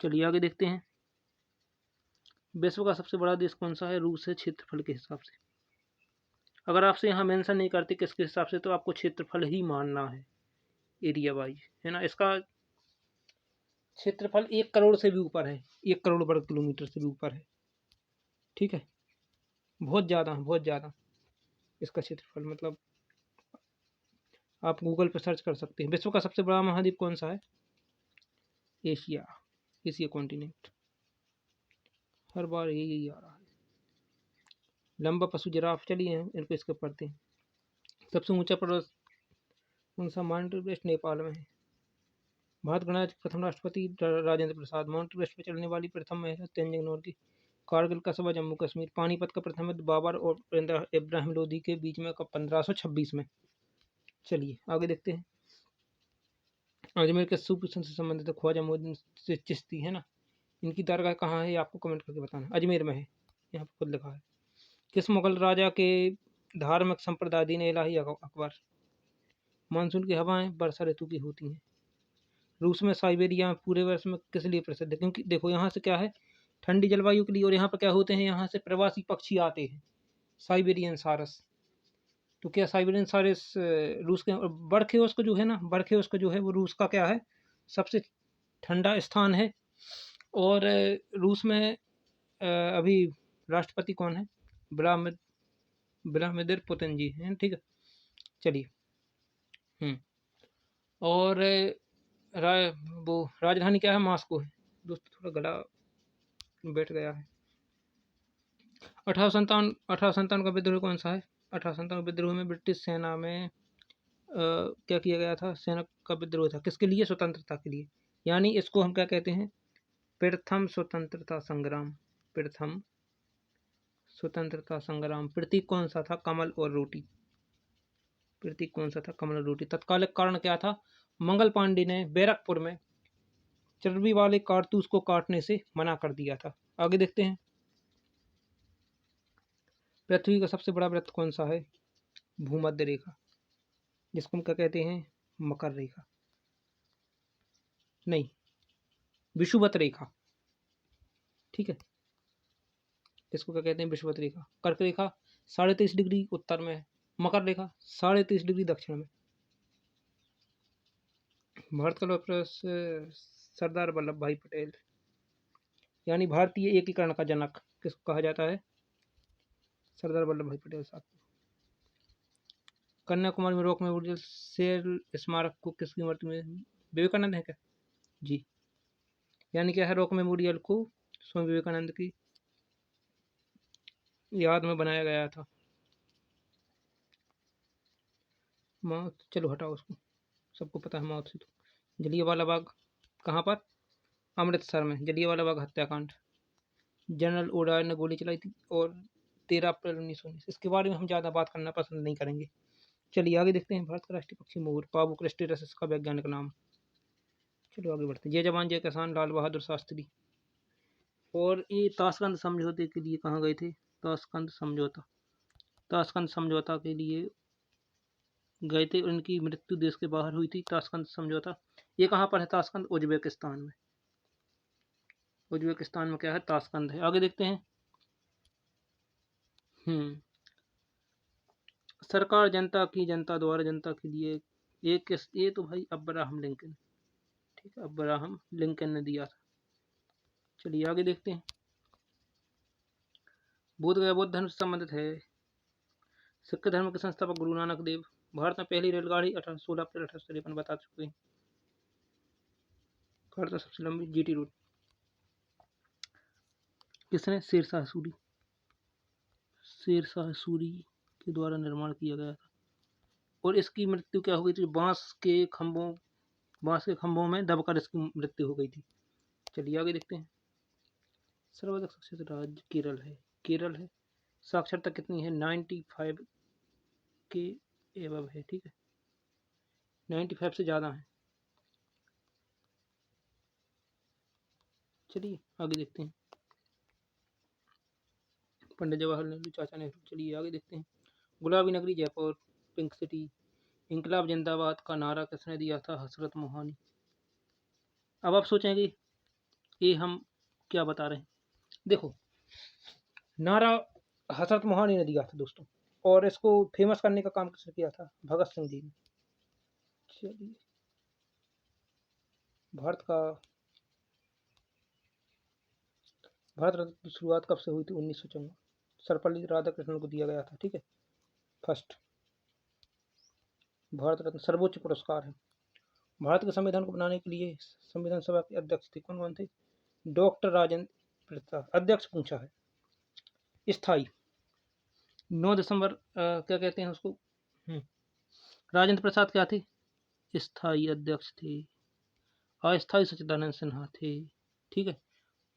चलिए आगे देखते हैं। विश्व का सबसे बड़ा देश कौन सा है? रूस है, क्षेत्रफल के हिसाब से। अगर आपसे यहाँ मेंशन नहीं करते किसके हिसाब से, तो आपको क्षेत्रफल ही मानना है, एरिया वाइज, है ना। इसका क्षेत्रफल 1 करोड़ से भी ऊपर है, 1 करोड़ वर्ग किलोमीटर से भी ऊपर है, ठीक है, बहुत ज़्यादा इसका क्षेत्रफल। मतलब आप गूगल पर सर्च कर सकते हैं। विश्व का सबसे बड़ा महाद्वीप कौन सा है? Asia, Asia continent. हर बार यही आ रहा है। लंबा पशु जिराफ। चलिए इनको इसके पढ़ते हैं। सबसे ऊंचा पर्वत कौन सा? माउंट एवरेस्ट नेपाल में है। भारत गणराज्य के प्रथम राष्ट्रपति राजेंद्र प्रसाद। माउंट एवरेस्ट पर चढ़ने वाली प्रथम महिला तेंजिंग नोरगे। कारगिल का सूबा जम्मू कश्मीर। पानीपत का प्रथम युद्ध बाबर और इब्राहिम लोदी के बीच में कब? 1526 में। चलिए आगे देखते हैं। अजमेर के सूफी संत से संबंधित ख्वाजा मोइनुद्दीन चिश्ती है ना, इनकी दरगाह कहाँ है? ये आपको कमेंट करके बताना। अजमेर में है, यहाँ पर खुद लिखा है। किस मुगल राजा के धार्मिक संप्रदाय ने इलाही अकबर? मानसून की हवाएं वर्षा ऋतु की होती हैं। रूस में साइबेरिया में पूरे वर्ष में किस लिए प्रसिद्ध है? क्योंकि देखो यहाँ से क्या है, ठंडी जलवायु के लिए। और यहाँ पर क्या होते हैं, यहाँ से प्रवासी पक्षी आते हैं, साइबेरियन सारस। तो क्या साइबेरियन सारस रूस के बरखेओस को जो है ना, बरखेओस को जो है वो रूस का क्या है, सबसे ठंडा स्थान है। और रूस में अभी राष्ट्रपति कौन है? व्लादिमीर पुतिन जी हैं, ठीक है। चलिए और वो राजधानी क्या है? मॉस्को है। दोस्तों थोड़ा गला बैठ गया है। 1857 का विद्रोह कौन सा है? 1857 विद्रोह में ब्रिटिश सेना में क्या किया गया था? सेना का विद्रोह था। किसके लिए? स्वतंत्रता के लिए। यानी इसको हम क्या कहते हैं? प्रथम स्वतंत्रता संग्राम। प्रथम स्वतंत्रता संग्राम। प्रतीक कौन सा था? कमल और रोटी। प्रतीक कौन सा था? कमल और रोटी। तत्कालिक कारण क्या था? मंगल पांडे ने बैरकपुर में चर्बी वाले कारतूस को काटने से मना कर दिया था। आगे देखते हैं। पृथ्वी का सबसे बड़ा वृत्त कौन सा है? भूमध्य रेखा, जिसको हम क्या कहते हैं? मकर रेखा, नहीं विषुवत रेखा, ठीक है। इसको क्या कहते हैं? विषुवत रेखा। कर्क रेखा 23.5 डिग्री उत्तर में है। मकर रेखा 23.5 डिग्री दक्षिण में। भारत का लौह पुरुष सरदार वल्लभ भाई पटेल, यानी भारतीय एकीकरण का जनक किसको कहा जाता है? सरदार वल्लभ भाई पटेल साहब। कन्याकुमारी में रॉक मेमोरियल शेर स्मारक को किसकी स्मृति में? विवेकानंद है क्या? जी, यानी क्या है? रॉक मेमोरियल को स्वामी विवेकानंद की याद में बनाया गया था। मौत, चलो हटाओ उसको, सबको पता है मौत से। तो जलियांवाला बाग कहाँ पर? अमृतसर में। जलियांवाला बाग हत्याकांड, जनरल ओडायर ने गोली चलाई थी और 13 अप्रैल 1919। इसके बारे में हम ज़्यादा बात करना पसंद नहीं करेंगे। चलिए आगे देखते हैं। भारत का राष्ट्रीय पक्षी मोर। पावो क्रिस्टेरस इसका वैज्ञानिक नाम। चलो आगे बढ़ते हैं। जय जवान जय किसान, लाल बहादुर शास्त्री। और ये ताशकंद समझौते के लिए कहाँ गए थे? ताशकंद समझौता, ताशकंद समझौता के लिए गए थे। उनकी मृत्यु देश के बाहर हुई थी। ताशकंद समझौता ये कहाँ पर है? ताशकंद उज्बेकिस्तान में। उज्बेकिस्तान में क्या है? ताशकंद है। आगे देखते हैं। सरकार जनता की, जनता द्वारा जनता के लिए। ये तो भाई अब्राहम लिंकन, ठीक है, अब्राहम लिंकन ने दिया था। चलिए आगे देखते हैं। बोध गया बौद्ध धर्म से संबंधित है। सिख धर्म के संस्थापक गुरु नानक देव। भारत में पहली रेलगाड़ी 16 अप्रैल 1853 बता चुके हैं। भारत में सबसे लंबी जीटी रोड किसने? शेरशाह सूरी। शेरशाह सूरी के द्वारा निर्माण किया गया था। और इसकी मृत्यु क्या हो गई थी? बांस के खंभों में दबकर इसकी मृत्यु हो गई थी। चलिए आगे देखते हैं। सर्वाधिक शिक्षित राज्य केरल है। केरल है। साक्षरता कितनी है? 95 के एबव है, ठीक है, 95 से ज़्यादा है। चलिए आगे देखते हैं। पंडित जवाहरलाल नेहरू, चाचा नेहरू। चलिए आगे देखते हैं। गुलाबी नगरी जयपुर, पिंक सिटी। इंकलाब जिंदाबाद का नारा किसने दिया था? हजरत मोहानी। अब आप सोचेंगे ये हम क्या बता रहे हैं। देखो, नारा हजरत मोहानी ने दिया था दोस्तों, और इसको फेमस करने का काम किसने किया था? भगत सिंह जी ने। चलिए, भारत रत्न की शुरुआत कब से हुई थी? 1954। सर्वपल्ली राधाकृष्णन को दिया गया था, ठीक है, फर्स्ट। भारत रत्न सर्वोच्च पुरस्कार है। भारत के संविधान को बनाने के लिए संविधान सभा के अध्यक्ष थे कौन थे? डॉक्टर राजेंद्र प्रसाद। अध्यक्ष पूछा है। स्थायी 9 दिसंबर क्या कहते हैं उसको, राजेंद्र प्रसाद क्या थे, स्थायी अध्यक्ष थे। अस्थायी सच्चिदानंद सिन्हा थे। ठीक है,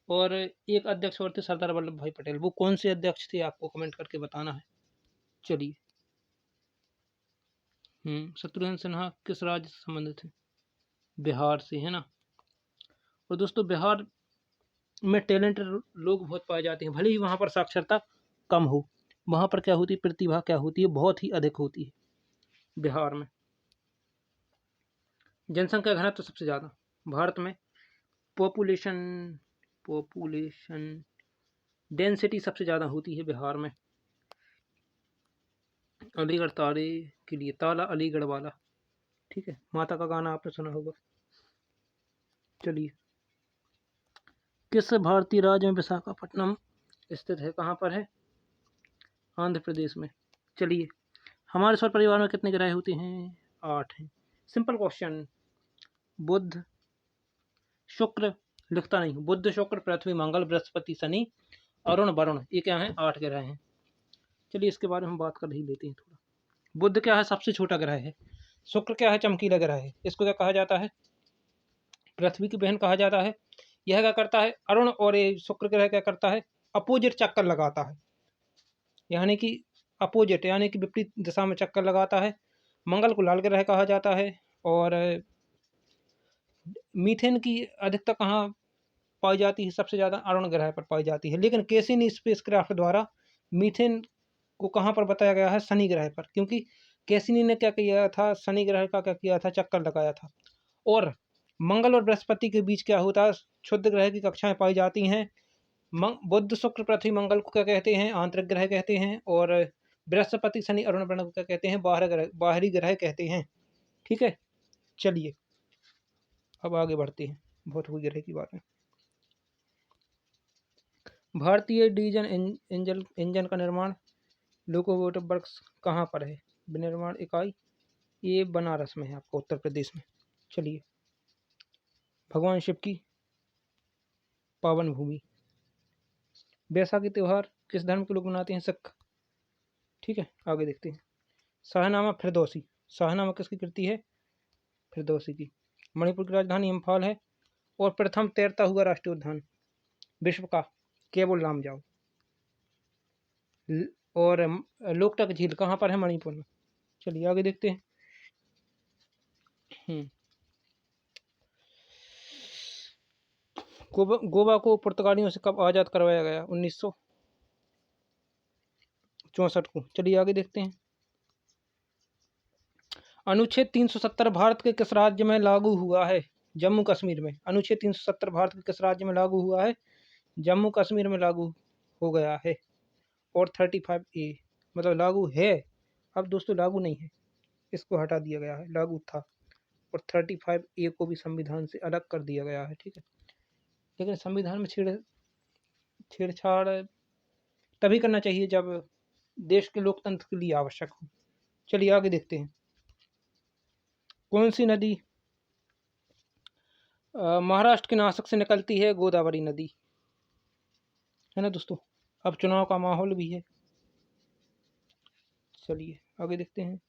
और एक अध्यक्ष और थे सरदार वल्लभ भाई पटेल। वो कौन से अध्यक्ष थे आपको कमेंट करके बताना है। चलिए, शत्रुघ्न सिन्हा किस राज्य से संबंधित थे, बिहार से, है ना। और दोस्तों बिहार में टैलेंटेड लोग बहुत पाए जाते हैं, भले ही वहाँ पर साक्षरता कम हो, वहाँ पर क्या होती है, प्रतिभा क्या होती है, बहुत ही अधिक होती है बिहार में। जनसंख्या घनत्व सबसे ज़्यादा भारत में, पॉपुलेशन डेंसिटी सबसे ज़्यादा होती है बिहार में। अलीगढ़ तारे के लिए ताला अलीगढ़ वाला, ठीक है, माता का गाना आपने सुना होगा। चलिए, किस भारतीय राज्य में विशाखापट्टनम स्थित है, कहाँ पर है, आंध्र प्रदेश में। चलिए, हमारे सौर परिवार में कितने ग्रह होते हैं, 8 हैं। Simple question. बुध शुक्र, लिखता नहीं हूँ, बुध शुक्र पृथ्वी मंगल बृहस्पति शनि अरुण वरुण, ये क्या है, 8 ग्रह हैं। चलिए, इसके बारे में हम बात कर ही लेते हैं थोड़ा। बुध क्या है, सबसे छोटा ग्रह है। शुक्र क्या है, चमकीला ग्रह है, इसको क्या कहा जाता है, पृथ्वी की बहन कहा जाता है। यह क्या करता है, अरुण और ये शुक्र ग्रह क्या करता है, अपोजिट चक्कर लगाता है, यानी कि अपोजिट यानी कि विपरीत दिशा में चक्कर लगाता है। मंगल को लाल ग्रह कहा जाता है। और मीथेन की अधिकता कहाँ पाई जाती है, सबसे ज़्यादा अरुण ग्रह पर पाई जाती है। लेकिन कैसिनी स्पेसक्राफ्ट द्वारा मीथेन को कहाँ पर बताया गया है, शनि ग्रह पर, क्योंकि कैसिनी ने क्या किया था, शनि ग्रह का क्या किया था, चक्कर लगाया था। और मंगल और बृहस्पति के बीच क्या होता है, क्षुद्र ग्रह की कक्षाएं पाई जाती हैं। बुध शुक्र पृथ्वी मंगल को क्या कहते हैं, आंतरिक ग्रह कहते हैं। और बृहस्पति शनि अरुण वरुण को क्या कहते हैं, बाहरी ग्रह कहते हैं। ठीक है, चलिए अब आगे बढ़ते हैं, बहुत हुई ग्रह की बातें। भारतीय डीजल इंजन का निर्माण लोकोमोटिव वर्क्स कहाँ पर है, विनिर्माण इकाई, ये बनारस में है आपको, उत्तर प्रदेश में। चलिए, भगवान शिव की पावन भूमि। बैसाखी त्यौहार किस धर्म के लोग मनाते हैं, सिख। ठीक है, आगे देखते हैं। शाहनामा फिरदौसी, शाहनामा किसकी कृति है, फिरदौसी की। मणिपुर की राजधानी इम्फाल है। और प्रथम तैरता हुआ राष्ट्रीय उद्यान विश्व का, केवल लामजाओ। और लोकटक झील कहाँ पर है, मणिपुर में। चलिए आगे देखते हैं। गोवा को पुर्तगालियों से कब आज़ाद करवाया गया, 1964 को। चलिए आगे देखते हैं। अनुच्छेद 370 भारत के किस राज्य में लागू हुआ है, जम्मू कश्मीर में। अनुच्छेद 370 भारत के किस राज्य में लागू हुआ है, जम्मू कश्मीर में लागू हो गया है। और 35A मतलब लागू है, अब दोस्तों लागू नहीं है, इसको हटा दिया गया है, लागू था। और 35A को भी संविधान से अलग कर दिया गया है। ठीक है, लेकिन संविधान में छेड़छाड़ तभी करना चाहिए जब देश के लोकतंत्र के लिए आवश्यक हो। चलिए आगे देखते हैं। कौन सी नदी महाराष्ट्र के नासिक से निकलती है, गोदावरी नदी, है ना दोस्तों। अब चुनाव का माहौल भी है, चलिए आगे देखते हैं।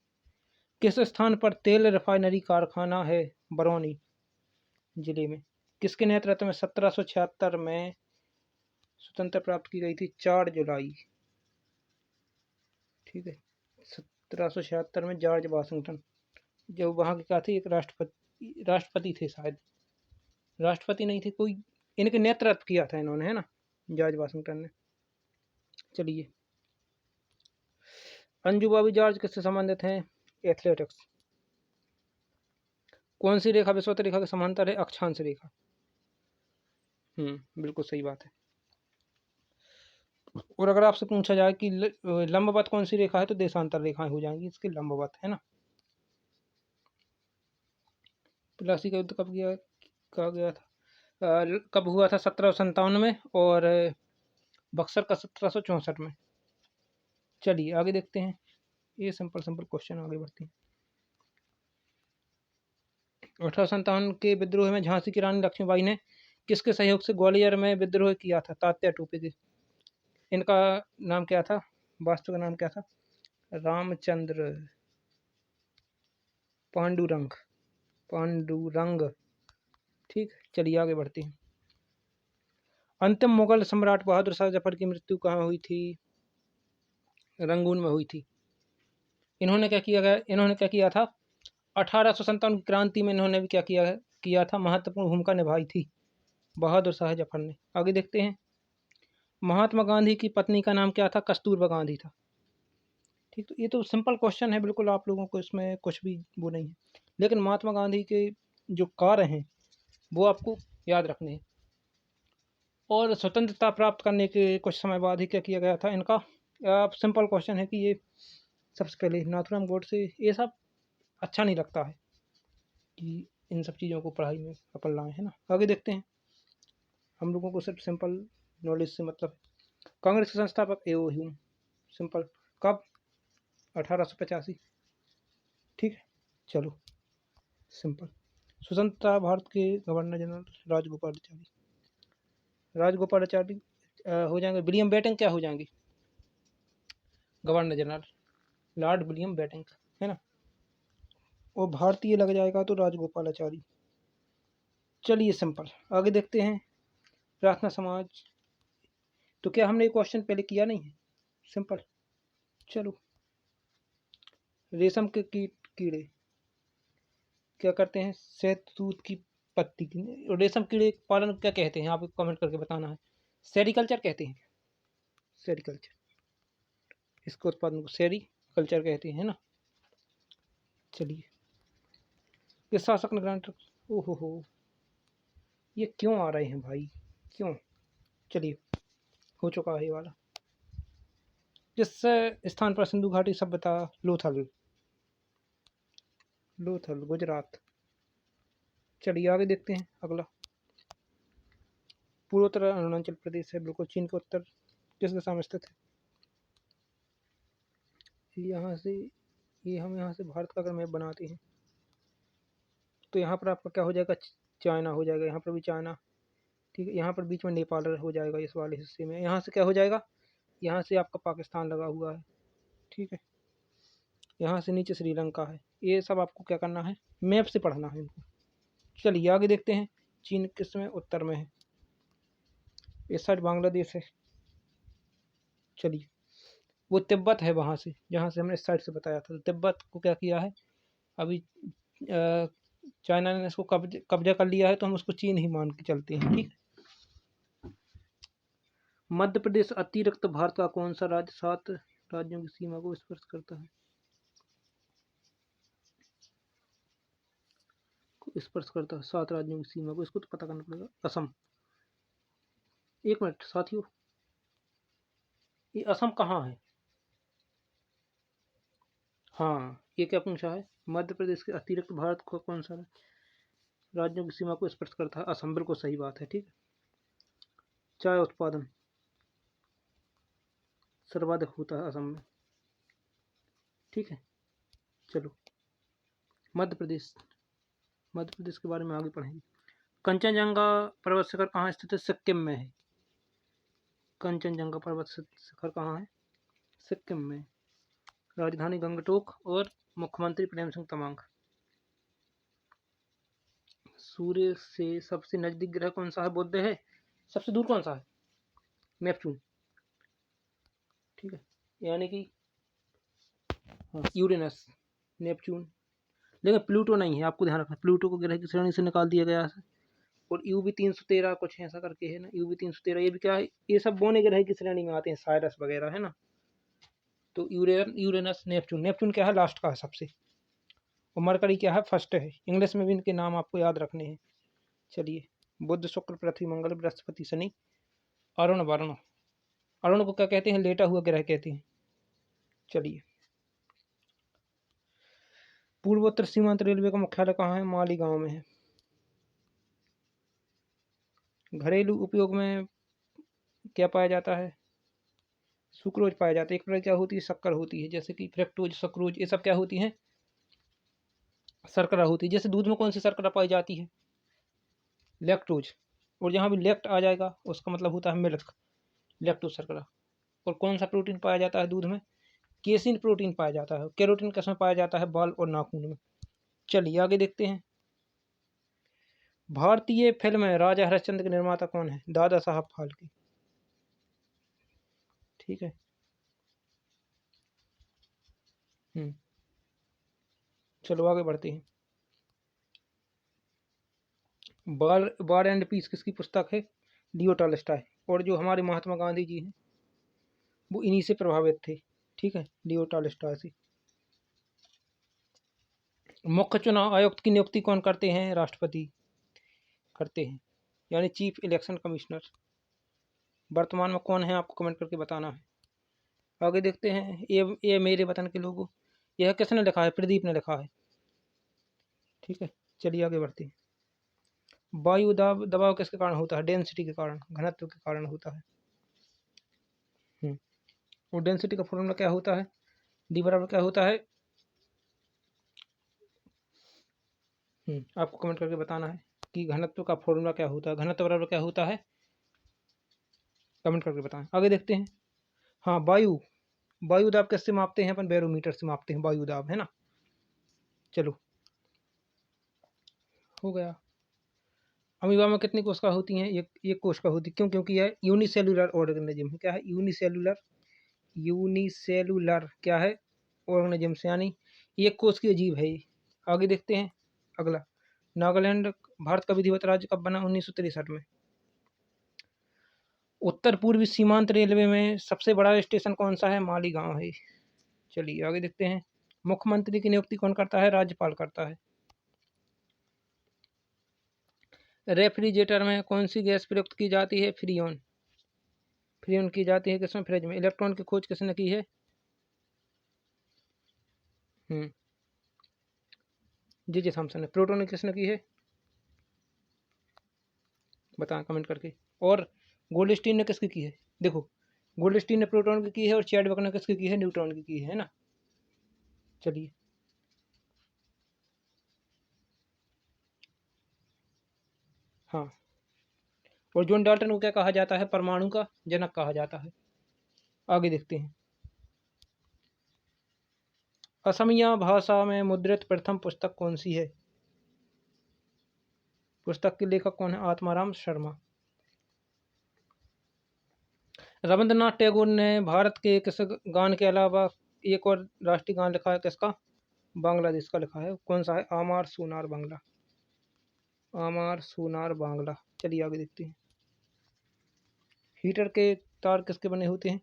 किस स्थान पर तेल रिफाइनरी कारखाना है, बरौनी जिले में। किसके नेतृत्व में 1776 में स्वतंत्रता प्राप्त की गई थी, 4 जुलाई। ठीक है, 1776 में जॉर्ज वाशिंगटन, जो वहाँ के क्या थे, एक राष्ट्रपति थे शायद, राष्ट्रपति नहीं थे कोई, इनके नेतृत्व किया था इन्होंने, है ना, जॉर्ज वाशिंगटन ने। चलिए, अंजू बॉबी जॉर्ज किससे संबंधित हैं, एथलेटिक्स। कौन सी रेखा विषुवत रेखा के समांतर है, अक्षांश रेखा। बिल्कुल सही बात है। और अगर आपसे पूछा जाए कि लंबवत कौन सी रेखा है, तो देशांतर रेखाएं हो जाएंगी इसके लंबवत, है ना। प्लासी का युद्ध कब कहा गया था, कब हुआ था, 1757 में। और बक्सर का 1764 में। चलिए आगे देखते हैं, ये सिंपल क्वेश्चन, आगे बढ़ते हैं। 1857 के विद्रोह में झांसी की रानी लक्ष्मीबाई ने किसके सहयोग से ग्वालियर में विद्रोह किया था, तात्या टोपे के। इनका नाम क्या था, वास्तु का नाम क्या था? रामचंद्र पांडुरंग, पांडुरंग। ठीक, चलिए आगे बढ़ते हैं। अंतिम मुगल सम्राट बहादुर शाह जफर की मृत्यु कहाँ हुई थी? रंगून में हुई थी। इन्होंने क्या किया था? 1857 की क्रांति में इन्होंने भी क्या किया था? महत्वपूर्ण भूमिका निभाई थी बहादुर शाह जफर ने। आगे देखते हैं। महात्मा गांधी की पत्नी का नाम क्या था? कस्तूरबा गांधी था। ठीक, तो ये तो सिंपल क्वेश्चन है बिल्कुल, आप लोगों को इसमें कुछ भी वो नहीं है, लेकिन महात्मा गांधी के जो कार्य हैं वो आपको याद रखने हैं। और स्वतंत्रता प्राप्त करने के कुछ समय बाद ही क्या किया गया था इनका? सिंपल क्वेश्चन है कि ये सबसे पहले नाथूराम गोडसे, ये सब अच्छा नहीं लगता है कि इन सब चीज़ों को पढ़ाई में अपन लाए, है ना। आगे देखते हैं। हम लोगों को सिर्फ सिंपल नॉलेज से मतलब। कांग्रेस के संस्थापक एओ ह्यूम, सिंपल। कब? 1885। ठीक है, चलो सिंपल। स्वतंत्रता भारत के गवर्नर जनरल राजगोपालाचारी, राजगोपालाचारी हो जाएंगे। विलियम बेंटिंक क्या हो जाएंगे? Governor general Lord William Bentinck, है ना। और भारतीय लग जाएगा तो राजगोपालाचारी। चलिए सिंपल, आगे देखते हैं। प्रार्थना समाज, तो क्या हमने ये क्वेश्चन पहले किया नहीं है? सिंपल, चलो। रेशम के कीड़े क्या करते हैं? शहतूत की पत्ती की। रेशम कीड़े पालन क्या कहते हैं? आप कमेंट करके बताना है। सेरिकल्चर कहते हैं। सेरिकल्चर, इसको उत्पादन को सेरिकल्चर कहते हैं ना। चलिए, किस शासक ने ग्रांट, ओहो हो, ये क्यों आ रहे हैं भाई, क्यों? चलिए, हो चुका है ये वाला। जिस स्थान पर सिंधु घाटी सभ्यता, लोथल, लोथल गुजरात। चलिए आगे देखते हैं अगला। पूर्वोत्तर अरुणाचल प्रदेश है, बिल्कुल चीन के उत्तर किस दिशा में स्थित है? यहाँ से, ये हम यहाँ से भारत का अगर मैप बनाते हैं तो यहाँ पर आपका क्या हो जाएगा? चाइना हो जाएगा, यहाँ पर भी चाइना। ठीक है, यहाँ पर बीच में नेपाल हो जाएगा इस वाले हिस्से में। यहाँ से क्या हो जाएगा? यहाँ से आपका पाकिस्तान लगा हुआ है। ठीक है, यहाँ से नीचे श्रीलंका है। ये सब आपको क्या करना है? मैप से पढ़ना है इनको। चलिए आगे देखते हैं। चीन किस में? उत्तर में है। इस साइड बांग्लादेश है। चलिए, वो तिब्बत है वहाँ से, जहाँ से हमने इस साइड से बताया था। तो तिब्बत को क्या किया है अभी? चाइना ने इसको कब्जा कर लिया है, तो हम उसको चीन ही मान के चलते हैं। ठीक, मध्य प्रदेश अतिरिक्त भारत का कौन सा राज्य 7 राज्यों की सीमा को स्पर्श करता है? स्पर्श करता है 7 राज्यों की सीमा को, इसको तो पता करना पड़ेगा। असम। एक मिनट साथियों, ये असम कहाँ है? हाँ, ये क्या पूछा है? मध्य प्रदेश के अतिरिक्त भारत को कौन सा राज्यों की सीमा को स्पर्श करता है? असम, बिल्कुल सही बात है। ठीक है, चाय उत्पादन सर्वाधिक होता है असम में। ठीक है, चलो मध्य प्रदेश, मध्य प्रदेश के बारे में आगे पढ़ेंगे। कंचनजंगा पर्वत शिखर कहाँ स्थित है? सिक्किम में है। कंचनजंगा पर्वत शिखर कहाँ है? सिक्किम में। राजधानी गंगटोक और मुख्यमंत्री प्रेम सिंह तमांग। सूर्य से सबसे नजदीक ग्रह कौन सा है? बुध है। सबसे दूर कौन सा है? नेपच्यून। ठीक है, यानी कि यूरेनस, नेपच्यून। लेकिन प्लूटो नहीं है, आपको ध्यान रखना। प्लूटो को ग्रह की श्रेणी से निकाल दिया गया है। और UV 313 कुछ ऐसा करके है ना, UV 313, ये भी क्या है? ये सब बौने ग्रह की श्रेणी में आते हैं, साइरस वगैरह, है ना। तो यूरेनस, नेपच्यून। नेपच्यून क्या है? लास्ट का है सबसे। और मरकरी क्या है? फर्स्ट है। इंग्लिश में भी इनके नाम आपको याद रखने हैं। चलिए, बुध, शुक्र, पृथ्वी, मंगल, बृहस्पति, शनि, अरुण, वरुण। अरुण को क्या कहते हैं? लेटा हुआ ग्रह कहते हैं। चलिए, पूर्वोत्तर सीमांत रेलवे का मुख्यालय कहाँ है? मालीगांव में है। घरेलू उपयोग में क्या पाया जाता है? सुक्रोज पाया जाता है। एक प्रकार क्या होती है? शक्कर होती है, जैसे कि फ्रक्टोज, सक्रोज, ये सब क्या होती हैं? शर्करा होती है। जैसे दूध में कौन सी शर्करा पाई जाती है? लैक्टोज। और जहाँ भी लेक्ट आ जाएगा उसका मतलब होता है मिल्क, लैक्टोज शर्करा। और कौन सा प्रोटीन पाया जाता है दूध में? केसिन प्रोटीन पाया जाता है। केरोटिन किसमें पाया जाता है? बाल और नाखून में। चलिए आगे देखते हैं। भारतीय फिल्म राजा हरिश्चंद्र के निर्माता कौन है? दादा साहब फाल्के। ठीक है। चलो आगे बढ़ते हैं। वार एंड पीस किसकी पुस्तक है? लियो टॉलस्टॉय। और जो हमारे महात्मा गांधी जी हैं वो इन्हीं से प्रभावित थे। ठीक है, लियो टॉलस्टॉय से। मुख्य चुनाव आयुक्त की नियुक्ति कौन करते हैं? राष्ट्रपति करते हैं, यानी चीफ इलेक्शन कमिश्नर। वर्तमान में कौन है आपको कमेंट करके बताना है। आगे देखते हैं। ये मेरे वतन के लोगों, यह किसने लिखा है? प्रदीप ने लिखा है। ठीक है, चलिए आगे बढ़ते हैं। वायु दबाव किसके कारण होता है? डेंसिटी के कारण, घनत्व के कारण होता है। और डेंसिटी का फॉर्मूला क्या होता है? डी बराबर क्या होता है? आपको कमेंट करके बताना है कि घनत्व का फॉर्मूला क्या होता है। घनत्व बराबर क्या होता है? कमेंट करके बताएं। आगे देखते हैं। हाँ, वायु दाब किससे मापते हैं? अपन बैरोमीटर से मापते हैं वायु दाब, है ना। चलो हो गया। अमीबा में कितनी कोशिका होती हैं? एक कोशिका होती है। क्यों? क्योंकि यह यूनिसेलुलर ऑर्गेनिज्म है। क्या है? यूनिसेलुलर क्या है? ऑर्गेनिज्म, यानी एक कोश की जीव है ये। आगे देखते हैं। अगला, नागालैंड भारत का विधिवत राज्य कब बना? 1963 में। उत्तर पूर्वी सीमांत रेलवे में सबसे बड़ा स्टेशन कौन सा है? मालीगांव है। चलिए आगे देखते हैं। मुख्यमंत्री की नियुक्ति कौन करता है? राज्यपाल करता है। रेफ्रिजरेटर में कौन सी गैस प्रयुक्त की जाती है? फ्रीऑन। फ्रीऑन की जाती है किसमें? फ्रिज में। इलेक्ट्रॉन की खोज किसने की है? जी थॉमसन ने। प्रोटॉन की किसने की है? बताएं कमेंट करके। और गोल्डस्टीन ने किसकी की है? देखो, गोल्डस्टीन ने प्रोटॉन की है और चैडविक ने किसकी की है? न्यूट्रॉन की है ना। चलिए हाँ, और जॉन डाल्टन को क्या कहा जाता है? परमाणु का जनक कहा जाता है। आगे देखते हैं। असमिया भाषा में मुद्रित प्रथम पुस्तक कौन सी है? पुस्तक के लेखक कौन है? आत्माराम शर्मा। रविंद्रनाथ टैगोर ने भारत के किस गान के अलावा एक और राष्ट्रीय गान लिखा है? किसका? बांग्लादेश का लिखा है। कौन सा है? आमार सोनार बांग्ला। आमार सोनार बांग्ला। चलिए आगे देखते हैं। हीटर के तार किसके बने होते हैं?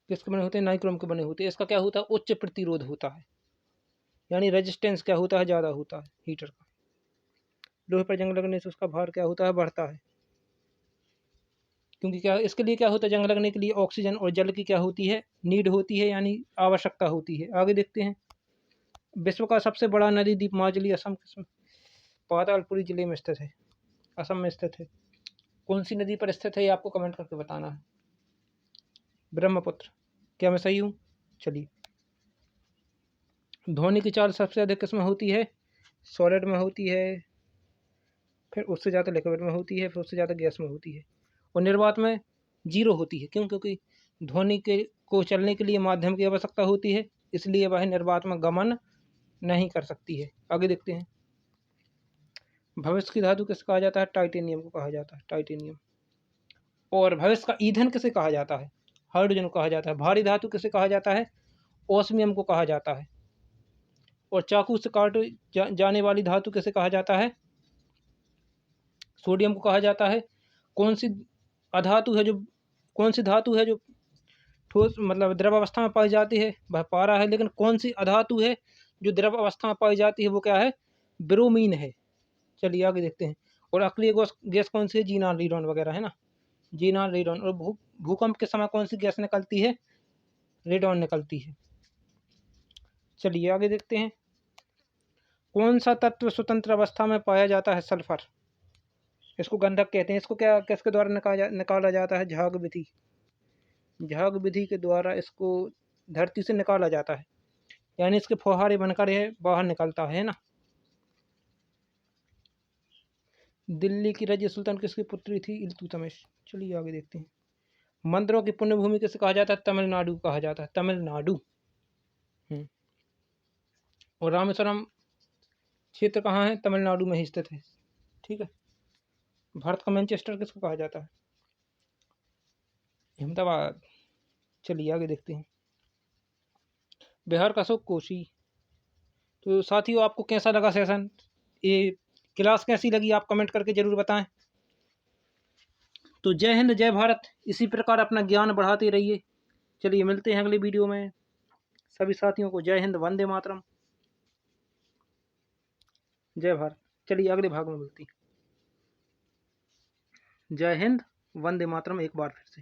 किसके बने होते हैं? नाइक्रोम के बने होते हैं। इसका क्या होता है? उच्च प्रतिरोध होता है, यानी रेजिस्टेंस क्या होता है? ज़्यादा होता है हीटर का। लोहे पर जंग लगने से उसका भार क्या होता है? बढ़ता है। क्योंकि क्या, इसके लिए क्या होता है? जंग लगने के लिए ऑक्सीजन और जल की क्या होती है? नीड होती है, यानी आवश्यकता होती है। आगे देखते हैं। विश्व का सबसे बड़ा नदी द्वीप माजुली असम किस्म पातालपुरी जिले में स्थित है। असम में स्थित है। कौन सी नदी पर स्थित है ये आपको कमेंट करके बताना है। ब्रह्मपुत्र। क्या मैं सही हूँ? चलिए। ध्वनि की चाल सबसे अधिक किसमें होती है? सॉलिड में होती है, फिर उससे ज़्यादा लिक्विड में होती है, फिर उससे ज़्यादा गैस में होती है, और निर्वात में जीरो होती है। क्यों? क्योंकि ध्वनि के को चलने के लिए माध्यम की आवश्यकता होती है, इसलिए वह निर्वात में गमन नहीं कर सकती है। आगे देखते हैं। भविष्य की धातु किसे कहा जाता है? टाइटेनियम को कहा जाता है। टाइटेनियम। और भविष्य का ईंधन किसे कहा जाता है? हाइड्रोजन को कहा जाता है। भारी धातु किसे कहा जाता है? ओस्मियम को कहा जाता है। और चाकू से काट जाने वाली धातु किसे कहा जाता है? सोडियम को कहा जाता है। कौन सी अधातु है जो कौन सी धातु है जो ठोस मतलब द्रव अवस्था में पाई जाती है? वह पारा है। लेकिन कौन सी अधातु है जो द्रव अवस्था में पाई जाती है? वो क्या है? ब्रोमीन है। चलिए आगे देखते हैं। और अक्रिय गैस कौन सी है? जीनान, रेडॉन वगैरह, है ना। Xenon, radon. और भूकंप के समय कौन सी गैस निकलती है? रेडॉन निकलती है। चलिए आगे देखते हैं। कौन सा तत्व स्वतंत्र अवस्था में पाया जाता है? सल्फर। इसको गंधक कहते हैं। इसको क्या किसके द्वारा निकाला जाता है? झाग विधि। झाग विधि के द्वारा इसको धरती से निकाला जाता है, यानी इसके फुहारे बनकर यह बाहर निकलता है ना। दिल्ली की रजिया सुल्तान किसकी पुत्री थी? इल्तुतमिश। चलिए आगे देखते हैं। मंदिरों की पुण्य भूमि किसे कहा जाता है? तमिलनाडु कहा जाता है, तमिलनाडु। और रामेश्वरम क्षेत्र कहाँ है? तमिलनाडु में ही स्थित है। ठीक है। भारत का मैनचेस्टर किसको कहा जाता है? अहमदाबाद। चलिए आगे देखते हैं। बिहार का अशोक कोशी। तो साथियों, आपको कैसा लगा सेशन? ये क्लास कैसी लगी आप कमेंट करके ज़रूर बताएं। तो जय हिंद, जय भारत। इसी प्रकार अपना ज्ञान बढ़ाते रहिए। चलिए मिलते हैं अगले वीडियो में। सभी साथियों को जय हिंद, वंदे मातरम, जय भारत। चलिए अगले भाग में मिलती हैं। जय हिंद, वंदे मातरम एक बार फिर से।